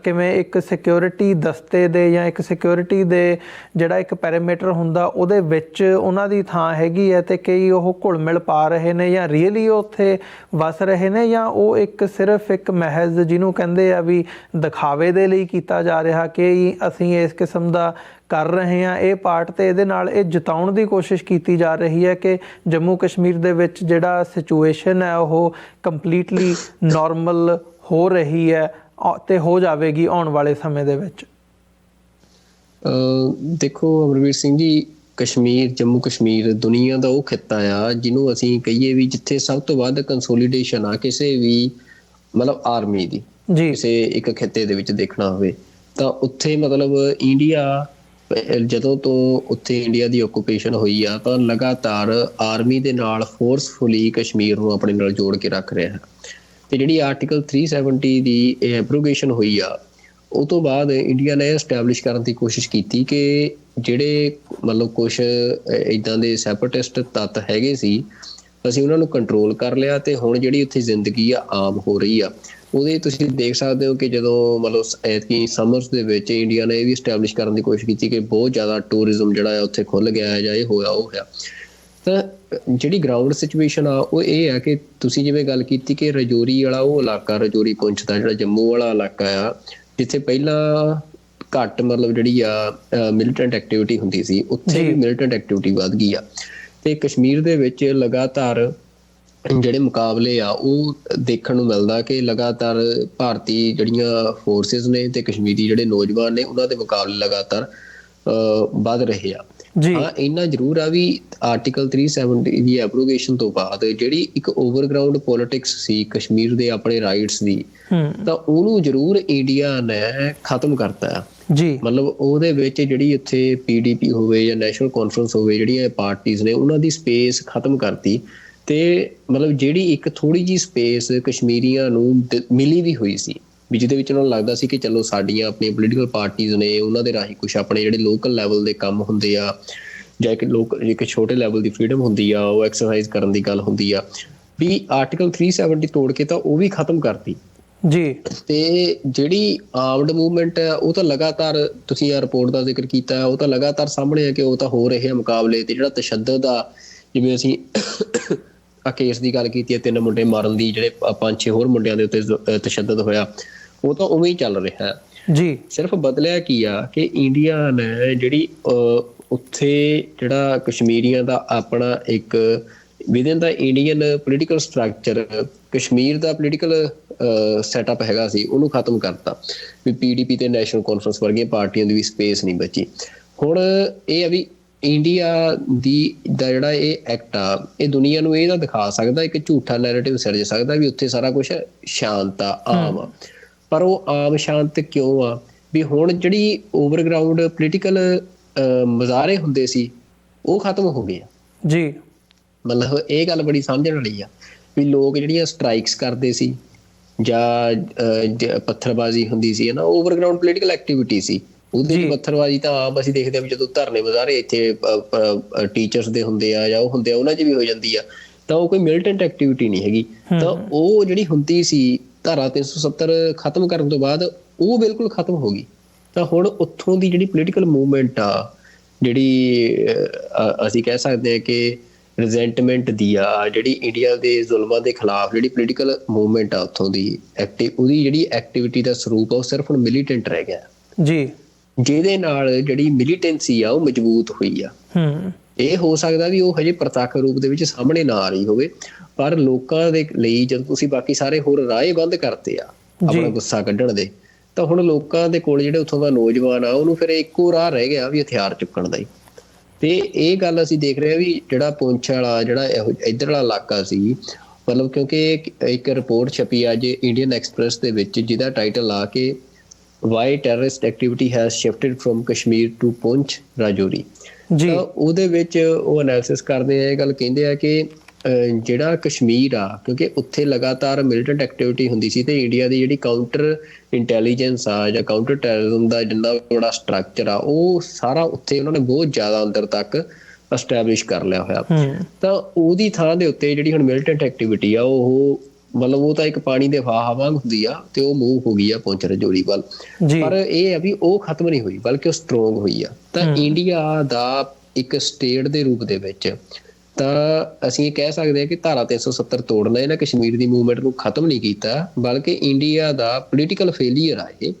ਕਿਵੇਂ ਇੱਕ ਸਿਕਿਉਰਿਟੀ ਦਸਤੇ ਦੇ ਜਾਂ ਇੱਕ ਸਿਕਿਉਰਿਟੀ ਦੇ ਜਿਹੜਾ ਇੱਕ ਪੈਰੀਮੀਟਰ ਹੁੰਦਾ ਉਹਦੇ ਵਿੱਚ ਉਹਨਾਂ ਦੀ ਥਾਂ ਹੈਗੀ ਹੈ, ਤੇ ਕਈ ਉਹ ਘੁਲ ਮਿਲ ਪਾ ਰਹੇ ਨੇ ਜਾਂ ਰੀਅਲੀ ਉਹ ਉੱਥੇ ਵਸ ਰਹੇ ਨੇ, ਜਾਂ ਉਹ ਇੱਕ ਸਿਰਫ ਇੱਕ ਮਹਿਜ਼ ਜਿਹਨੂੰ ਕਹਿੰਦੇ ਆ ਵੀ ਦਿਖਾਵੇ ਦੇ ਲਈ ਕੀਤਾ ਜਾ ਰਿਹਾ ਕਿ ਅਸੀਂ ਇਸ ਕਿਸਮ ਦਾ ਕਰ ਰਹੇ ਹਾਂ ਇਹ ਪਾਰਟ। ਤੇ ਇਹਦੇ ਨਾਲ ਇਹ ਜਤਾਉਣ ਦੀ ਕੋਸ਼ਿਸ਼ ਕੀਤੀ ਜਾ ਰਹੀ ਹੈ ਕਿ ਜੰਮੂ ਕਸ਼ਮੀਰ ਦੇ ਵਿੱਚ ਜਿਹੜਾ ਸਿਚੁਏਸ਼ਨ ਹੈ ਉਹ ਕੰਪਲੀਟਲੀ ਨਾਰਮਲ ਹੋ ਰਹੀ ਹੈ ਤੇ ਹੋ ਜਾਵੇਗੀ ਆਉਣ ਵਾਲੇ ਸਮੇਂ ਦੇ ਵਿੱਚ। ਦੇਖੋ ਅਮਰਵੀਰ ਸਿੰਘ ਜੀ, ਜੰਮੂ ਕਸ਼ਮੀਰ ਦੁਨੀਆ ਦਾ ਉਹ ਖਿੱਤਾ ਆ ਜਿਹਨੂੰ ਅਸੀਂ ਕਹੀਏ ਵੀ ਜਿੱਥੇ ਸਭ ਤੋਂ ਵੱਧ ਕੰਸੋਲੀਡੇਸ਼ਨ ਆ ਕਿਸੇ ਵੀ ਮਤਲਬ ਆਰਮੀ ਦੀ ਕਿਸੇ ਇੱਕ ਖਿੱਤੇ ਦੇ ਵਿੱਚ ਦੇਖਣਾ ਹੋਵੇ ਤਾਂ ਉੱਥੇ ਮਤਲਬ ਇੰਡੀਆ ਜਦੋਂ ਤੋਂ ਉੱਥੇ ਇੰਡੀਆ ਦੀ ਓਕੂਪੇਸ਼ਨ ਹੋਈ ਆ ਤਾਂ ਲਗਾਤਾਰ ਆਰਮੀ ਦੇ ਨਾਲ ਫੋਰਸਫੁਲੀ ਕਸ਼ਮੀਰ ਨੂੰ ਆਪਣੇ ਨਾਲ ਜੋੜ ਕੇ ਰੱਖ ਰਿਹਾ ਹੈ। ਤੇ ਜਿਹੜੀ ਆਰਟੀਕਲ 370 ਦੀ ਐਬਰੋਗੇਸ਼ਨ ਹੋਈ ਆ ਉਹ ਤੋਂ ਬਾਅਦ ਇੰਡੀਆ ਨੇ ਐਸਟੈਬਲਿਸ਼ ਕਰਨ ਦੀ ਕੋਸ਼ਿਸ਼ ਕੀਤੀ ਕਿ ਜਿਹੜੇ ਮਤਲਬ ਕੁਛ ਇੱਦਾਂ ਦੇ ਸੈਪਰੇਟਿਸਟ ਤੱਤ ਹੈਗੇ ਸੀ ਅਸੀਂ ਉਹਨਾਂ ਨੂੰ ਕੰਟਰੋਲ ਕਰ ਲਿਆ ਤੇ ਹੁਣ ਜਿਹੜੀ ਉੱਥੇ ਜ਼ਿੰਦਗੀ ਆ ਆਮ ਹੋ ਰਹੀ ਆ। ਉਹਦੇ ਤੁਸੀਂ ਦੇਖ ਸਕਦੇ ਹੋ ਕਿ ਜਦੋਂ ਮਤਲਬ ਐਤਕੀ ਸਮਰਸ ਦੇ ਵਿੱਚ ਇੰਡੀਆ ਨੇ ਇਹ ਵੀ ਐਸਟੈਬਲਿਸ਼ ਕਰਨ ਦੀ ਕੋਸ਼ਿਸ਼ ਕੀਤੀ ਕਿ ਬਹੁਤ ਜ਼ਿਆਦਾ ਟੂਰਿਜ਼ਮ ਜਿਹੜਾ ਹੈ ਉੱਥੇ ਖੁੱਲ੍ਹ ਗਿਆ ਹੈ ਜਾਂ ਇਹ ਹੋਇਆ ਉਹ ਹੋਇਆ। ਤਾਂ ਜਿਹੜੀ ਗਰਾਊਂਡ ਸਿਚੁਏਸ਼ਨ ਆ ਉਹ ਇਹ ਆ ਕਿ ਤੁਸੀਂ ਜਿਵੇਂ ਗੱਲ ਕੀਤੀ ਕਿ ਰਜੌਰੀ ਵਾਲਾ ਉਹ ਇਲਾਕਾ, ਰਜੌਰੀ ਪੁੰਛ ਦਾ ਜਿਹੜਾ ਜੰਮੂ ਵਾਲਾ ਇਲਾਕਾ ਆ ਜਿੱਥੇ ਪਹਿਲਾਂ ਘੱਟ ਮਤਲਬ ਜਿਹੜੀ ਆ ਮਿਲੀਟੈਂਟ ਐਕਟੀਵਿਟੀ ਹੁੰਦੀ ਸੀ, ਉੱਥੇ ਵੀ ਮਿਲੀਟੈਂਟ ਐਕਟੀਵਿਟੀ ਵੱਧ ਗਈ ਆ। ਤੇ ਕਸ਼ਮੀਰ ਦੇ ਵਿੱਚ ਲਗਾਤਾਰ ਜਿਹੜੇ ਮੁਕਾਬਲੇ ਆ ਉਹ ਦੇਖਣ ਨੂੰ ਮਿਲਦਾ ਕਿ ਲਗਾਤਾਰ ਭਾਰਤੀ ਜਿਹੜੀਆਂ ਫੋਰਸਿਸ ਨੇ ਤੇ ਕਸ਼ਮੀਰੀ ਜਿਹੜੇ ਨੌਜਵਾਨ ਨੇ ਉਹਨਾਂ ਦੇ ਮੁਕਾਬਲੇ ਲਗਾਤਾਰ ਵੱਧ ਰਹੇ ਆ। ਹਾਂ ਇੰਨਾ ਜ਼ਰੂਰ ਆ ਵੀ ਆਰਟੀਕਲ 370 ਦੀ ਐਬਰੋਗੇਸ਼ਨ ਤੋਂ ਬਾਅਦ ਜਿਹੜੀ ਇੱਕ ਓਵਰਗਰਾਊਂਡ ਪੋਲਿਟਿਕਸ ਸੀ ਕਸ਼ਮੀਰ ਦੇ ਆਪਣੇ ਰਾਈਟਸ ਦੀ ਤਾਂ ਉਹਨੂੰ ਜ਼ਰੂਰ ਇੰਡੀਆ ਨੇ ਖਤਮ ਕਰਤਾ ਜੀ। ਮਤਲਬ ਉਹਦੇ ਵਿੱਚ ਜਿਹੜੀ ਉੱਥੇ PDP ਹੋਵੇ ਜਾਂ ਨੈਸ਼ਨਲ ਕਾਨਫਰੰਸ ਹੋਵੇ, ਜਿਹੜੀਆਂ ਪਾਰਟੀਜ਼ ਨੇ ਉਹਨਾਂ ਦੀ ਸਪੇਸ ਖਤਮ ਕਰਤੀ। ਤੇ ਮਤਲਬ ਜਿਹੜੀ ਇੱਕ ਥੋੜੀ ਜਿਹੀ ਸਪੇਸ ਕਸ਼ਮੀਰੀਆਂ ਨੂੰ ਮਿਲੀ ਵੀ ਹੋਈ ਸੀ ਵੀ ਜਿਹਦੇ ਵਿੱਚ ਉਹਨਾਂ ਨੂੰ ਲੱਗਦਾ ਸੀ ਕਿ ਚਲੋ ਸਾਡੀਆਂ ਆਪਣੀਆਂ ਪੋਲੀਟੀਕਲ ਪਾਰਟੀਜ਼ ਨੇ ਉਹਨਾਂ ਦੇ ਰਾਹੀਂ ਕੁਛ ਆਪਣੇ ਜਿਹੜੇ ਲੋਕਲ ਲੈਵਲ ਦੇ ਕੰਮ ਹੁੰਦੇ ਆ ਜਾਂ ਇੱਕ ਛੋਟੇ ਲੈਵਲ ਦੀ ਫਰੀਡਮ ਹੁੰਦੀ ਆ ਉਹ ਐਕਸਰਸਾਈਜ਼ ਕਰਨ ਦੀ ਗੱਲ ਹੁੰਦੀ ਆ, ਵੀ ਆਰਟੀਕਲ 370 ਤੋੜ ਕੇ ਤਾਂ ਉਹ ਵੀ ਖਤਮ ਕਰਤੀ ਜੀ। ਤੇ ਜਿਹੜੀ ਆਰਮਡ ਮੂਵਮੈਂਟ ਹੈ ਉਹ ਤਾਂ ਲਗਾਤਾਰ ਤੁਸੀਂ ਆ ਰਿਪੋਰਟ ਦਾ ਜ਼ਿਕਰ ਕੀਤਾ ਉਹ ਤਾਂ ਲਗਾਤਾਰ ਸਾਹਮਣੇ ਆ ਕਿ ਉਹ ਤਾਂ ਹੋ ਰਹੇ ਆ ਮੁਕਾਬਲੇ। ਤੇ ਜਿਹੜਾ ਤਸ਼ੱਦਦ ਆ ਜਿਵੇਂ ਅਸੀਂ ਆ ਕੇਸ ਦੀ ਗੱਲ ਕੀਤੀ ਹੈ 3 ਮੁੰਡੇ ਮਾਰਨ ਦੀ, ਜਿਹੜੇ 5-6 ਹੋਰ ਮੁੰਡਿਆਂ ਦੇ ਉੱਤੇ ਤਸ਼ੱਦਦ ਹੋਇਆ, ਉਹ ਤਾਂ ਉਵੇਂ ਹੀ ਚੱਲ ਰਿਹਾ ਜੀ। ਸਿਰਫ ਬਦਲਿਆ ਕੀ ਆ ਕਿ ਇੰਡੀਆ ਨੇ ਜਿਹੜੀ ਉੱਥੇ ਜਿਹੜਾ ਕਸ਼ਮੀਰੀਆਂ ਦਾ ਆਪਣਾ ਇੱਕ ਵਿਦਿਨ ਦਾ ਇੰਡੀਅਨ ਪੋਲੀਟੀਕਲ ਸਟਰਕਚਰ ਕਸ਼ਮੀਰ ਦਾ ਪੋਲੀਟੀਕਲ ਸੈਟਅਪ ਹੈਗਾ ਸੀ, ਉਹਨੂੰ ਖਤਮ ਕਰਤਾ ਵੀ PDP ਤੇ ਨੈਸ਼ਨਲ ਕਾਨਫਰੰਸ ਵਰਗੀਆਂ ਪਾਰਟੀਆਂ ਦੀ ਵੀ ਸਪੇਸ ਨਹੀਂ ਬਚੀ। ਹੁਣ ਇਹ ਆ ਵੀ ਇੰਡੀਆ ਦਾ ਜਿਹੜਾ ਇਹ ਐਕਟ ਆ, ਇਹ ਦੁਨੀਆ ਨੂੰ ਇਹ ਤਾਂ ਦਿਖਾ ਸਕਦਾ, ਇੱਕ ਝੂਠਾ ਨੈਰੇਟਿਵ ਸਿਰਜ ਸਕਦਾ ਵੀ ਉੱਥੇ ਸਾਰਾ ਕੁਝ ਸ਼ਾਂਤ ਆ, ਆਮ ਆ। ਪਰ ਉਹ ਆਮ ਸ਼ਾਂਤ ਕਿਉਂ ਆ? ਵੀ ਹੁਣ ਜਿਹੜੀ ਓਵਰਗਰਾਊਂਡ ਪੋਲੀਟੀਕਲ ਮੁਜ਼ਾਹਰੇ ਹੁੰਦੇ ਸੀ ਉਹ ਖਤਮ ਹੋ ਗਏ ਆ ਜੀ। ਮਤਲਬ ਇਹ ਗੱਲ ਬੜੀ ਸਮਝਣ ਵਾਲੀ ਆ ਵੀ ਲੋਕ ਜਿਹੜੀਆਂ ਸਟ੍ਰਾਈਕਸ ਕਰਦੇ ਸੀ ਜਾਂ ਪੱਥਰਬਾਜ਼ੀ ਹੁੰਦੀ ਸੀ ਨਾ, ਓਵਰਗਰਾਊਂਡ ਪੋਲੀਟੀਕਲ ਐਕਟੀਵਿਟੀ ਸੀ। ਉਹਦੇ ਵਿੱਚ ਪੱਥਰਬਾਜ਼ੀ ਤਾਂ ਆਮ ਅਸੀਂ ਦੇਖਦੇ ਹਾਂ ਵੀ ਜਦੋਂ ਧਰਨੇ ਮੁਜ਼ਾਹਰੇ ਇੱਥੇ ਟੀਚਰਸ ਦੇ ਹੁੰਦੇ ਆ ਜਾਂ ਉਹ ਹੁੰਦੇ ਆ, ਉਹਨਾਂ 'ਚ ਵੀ ਹੋ ਜਾਂਦੀ ਆ, ਤਾਂ ਉਹ ਕੋਈ ਮਿਲੀਟੈਂਟ ਐਕਟੀਵਿਟੀ ਨਹੀਂ ਹੈਗੀ। ਤਾਂ ਉਹ ਜਿਹੜੀ ਹੁੰਦੀ ਸੀ ਧਾਰਾ 370 ਖਤਮ ਕਰਨ ਤੋਂ ਬਾਅਦ ਉਹ ਬਿਲਕੁਲ ਖਤਮ ਹੋ ਗਈ। ਤਾਂ ਹੁਣ ਉੱਥੋਂ ਦੀ ਜਿਹੜੀ ਪੋਲੀਟੀਕਲ ਮੂਵਮੈਂਟ ਆ, ਜਿਹੜੀ ਅਸੀਂ ਕਹਿ ਸਕਦੇ ਹਾਂ ਕਿ ਰਿਜ਼ੈਂਟਮੈਂਟ ਦੀ ਆ, ਜਿਹੜੀ ਇੰਡੀਆ ਦੇ ਜ਼ੁਲਮਾਂ ਦੇ ਖਿਲਾਫ ਜਿਹੜੀ ਪੋਲੀਟੀਕਲ ਮੂਵਮੈਂਟ ਆ ਉੱਥੋਂ ਦੀ ਉਹਦੀ ਜਿਹੜੀ ਐਕਟੀਵਿਟੀ ਦਾ ਸਰੂਪ ਆ ਉਹ ਸਿਰਫ ਹੁਣ ਮਿਲੀਟੈਂਟ ਰਹਿ ਗਿਆ ਜੀ, ਜਿਹਦੇ ਨਾਲ ਜਿਹੜੀ ਮਿਲੀਟੈਂਸੀ ਆ ਉਹ ਮਜ਼ਬੂਤ ਹੋਈ ਆ। ਇਹ ਹੋ ਸਕਦਾ ਵੀ ਉਹ ਹਜੇ ਪ੍ਰਤੱਖ ਰੂਪ ਦੇ ਵਿੱਚ ਸਾਹਮਣੇ ਨਾ ਆ ਰਹੀ ਹੋਵੇ, ਪਰ ਲੋਕਾਂ ਦੇ ਲਈ ਜਦੋਂ ਤੁਸੀਂ ਬਾਕੀ ਸਾਰੇ ਹੋਰ ਰਾਹ ਬੰਦ ਕਰਤੇ ਆ ਆਪਣਾ ਗੁੱਸਾ ਕੱਢਣ ਦੇ, ਤਾਂ ਹੁਣ ਲੋਕਾਂ ਦੇ ਕੋਲ ਜਿਹੜੇ ਉੱਥੋਂ ਦਾ ਨੌਜਵਾਨ ਆ ਉਹਨੂੰ ਫਿਰ ਇੱਕੋ ਰਾਹ ਰਹਿ ਗਿਆ ਵੀ ਹਥਿਆਰ ਚੁੱਕਣ ਦਾ ਹੀ। ਤੇ ਇਹ ਗੱਲ ਅਸੀਂ ਦੇਖ ਰਹੇ ਹਾਂ ਵੀ ਜਿਹੜਾ ਪੁੰਛ ਵਾਲਾ ਜਿਹੜਾ ਇੱਧਰਲਾ ਇਲਾਕਾ ਸੀ, ਮਤਲਬ ਕਿਉਂਕਿ ਇੱਕ ਰਿਪੋਰਟ ਛਪੀ ਅੱਜ ਇੰਡੀਅਨ ਐਕਸਪ੍ਰੈਸ ਦੇ ਵਿੱਚ ਜਿਹਦਾ ਟਾਈਟਲ ਆ ਕਿ why terrorist activity has shifted from Kashmir to Poonch Rajouri. ਤਾਂ ਉਹਦੇ ਵਿੱਚ ਉਹ ਐਨਾਲਿਸਿਸ ਕਰਦੇ ਆ, ਇਹ ਗੱਲ ਕਹਿੰਦੇ ਆ ਕਿ ਜਿਹੜਾ ਕਸ਼ਮੀਰ ਆ, ਕਿਉਂਕਿ ਉੱਥੇ ਲਗਾਤਾਰ ਮਿਲੀਟੈਂਟ ਐਕਟੀਵਿਟੀ ਹੁੰਦੀ ਸੀ ਤੇ ਇੰਡੀਆ ਦੀ ਜਿਹੜੀ ਕਾਊਂਟਰ ਇੰਟੈਲੀਜੈਂਸ ਆ ਜਾਂ ਕਾਊਂਟਰ ਟੈਰਰਿਜ਼ਮ ਦਾ ਜਿੰਨਾ ਬੜਾ ਸਟਰਕਚਰ ਆ ਉਹ ਸਾਰਾ ਉੱਥੇ ਉਹਨਾਂ ਨੇ ਬਹੁਤ ਜ਼ਿਆਦਾ ਅੰਦਰ ਤੱਕ ਐਸਟੈਬਲਿਸ਼ ਕਰ ਲਿਆ ਹੋਇਆ। ਤਾਂ ਉਹਦੀ ਥਾਂ ਦੇ ਉੱਤੇ ਜਿਹੜੀ ਹੁਣ ਮਿਲੀਟੈਂਟ ਐਕਟੀਵਿਟੀ ਆ ਉਹ ਮਤਲਬ ਉਹ ਤਾਂ ਇੱਕ ਪਾਣੀ ਦੇ ਵਹਾਅ ਵਾਂਗ ਹੁੰਦੀ ਆ ਤੇ ਉਹ ਮੂਵ ਹੋ ਗਈ ਆ ਪੁੰਛ ਰਾਜੌਰੀ ਵੱਲ। ਪਰ ਇਹ ਆ ਵੀ ਉਹ ਖਤਮ ਨਹੀਂ ਹੋਈ ਬਲਕਿ ਉਹ ਸਟਰੋਂਗ ਹੋਈ ਆ। ਤਾਂ ਇੰਡੀਆ ਦਾ ਇੱਕ ਸਟੇਟ ਦੇ ਰੂਪ ਦੇ ਵਿੱਚ ਤਾਂ ਅਸੀਂ ਇਹ ਕਹਿ ਸਕਦੇ ਹਾਂ ਕਿ ਧਾਰਾ 370 ਤੋੜਨਾ ਇਹਨਾਂ ਕਸ਼ਮੀਰ ਦੀ ਮੂਵਮੈਂਟ ਨੂੰ ਖਤਮ ਨਹੀਂ ਕੀਤਾ, ਬਲਕਿ ਇੰਡੀਆ ਦਾ ਪੋਲੀਟੀਕਲ ਫੇਲੀਅਰ ਆ ਇਹ,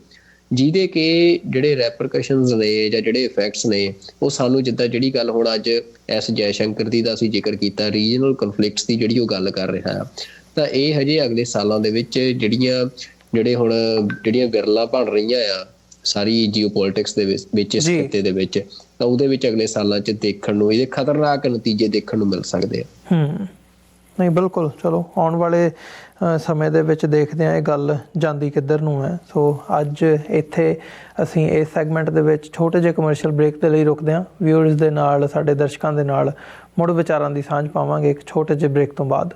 ਜਿਹਦੇ ਕਿ ਜਿਹੜੇ ਰੈਪਰਕਸ਼ਨਸ ਨੇ ਜਾਂ ਜਿਹੜੇ ਇਫੈਕਟਸ ਨੇ ਉਹ ਸਾਨੂੰ ਜਿੱਦਾਂ ਜਿਹੜੀ ਗੱਲ ਹੁਣ ਅੱਜ ਐਸ ਜੈਸ਼ੰਕਰ ਦੀ ਦਾ ਅਸੀਂ ਜ਼ਿਕਰ ਕੀਤਾ, ਰੀਜਨਲ ਕਨਫਲਿਕਟਸ ਦੀ ਜਿਹੜੀ ਉਹ ਗੱਲ ਕਰ ਰਿਹਾ ਆ, ਤਾਂ ਇਹ ਹਜੇ ਅਗਲੇ ਸਾਲਾਂ ਦੇ ਵਿੱਚ ਜਿਹੜੀਆਂ ਵਿਰਲਾਂ ਬਣ ਰਹੀਆਂ ਆ ਸਾਰੀ ਜੀਓਪੋਲਿਟਿਕਸ ਦੇ ਵਿੱਚ ਇਸ ਖਿੱਤੇ ਦੇ ਵਿੱਚ, ਤਾਂ ਉਹਦੇ ਵਿੱਚ ਅਗਲੇ ਸਾਲਾਂ 'ਚ ਦੇਖਣ ਨੂੰ ਇਹਦੇ ਖਤਰਨਾਕ ਨਤੀਜੇ ਦੇਖਣ ਨੂੰ ਮਿਲ ਸਕਦੇ ਆ। ਨਹੀਂ ਬਿਲਕੁਲ, ਚਲੋ ਆਉਣ ਵਾਲੇ ਸਮੇਂ ਦੇ ਵਿੱਚ ਦੇਖਦੇ ਹਾਂ ਇਹ ਗੱਲ ਜਾਂਦੀ ਕਿੱਧਰ ਨੂੰ ਹੈ। ਸੋ ਅੱਜ ਇੱਥੇ ਅਸੀਂ ਇਸ ਸੈਗਮੈਂਟ ਦੇ ਵਿੱਚ ਛੋਟੇ ਜਿਹੇ ਕਮਰਸ਼ੀਅਲ ਬ੍ਰੇਕ ਦੇ ਲਈ ਰੁਕਦੇ ਹਾਂ। ਵਿਊਅਰਸ ਦੇ ਨਾਲ, ਸਾਡੇ ਦਰਸ਼ਕਾਂ ਦੇ ਨਾਲ ਮੁੜ ਵਿਚਾਰਾਂ ਦੀ ਸਾਂਝ ਪਾਵਾਂਗੇ ਇੱਕ ਛੋਟੇ ਜਿਹੇ ਬ੍ਰੇਕ ਤੋਂ ਬਾਅਦ।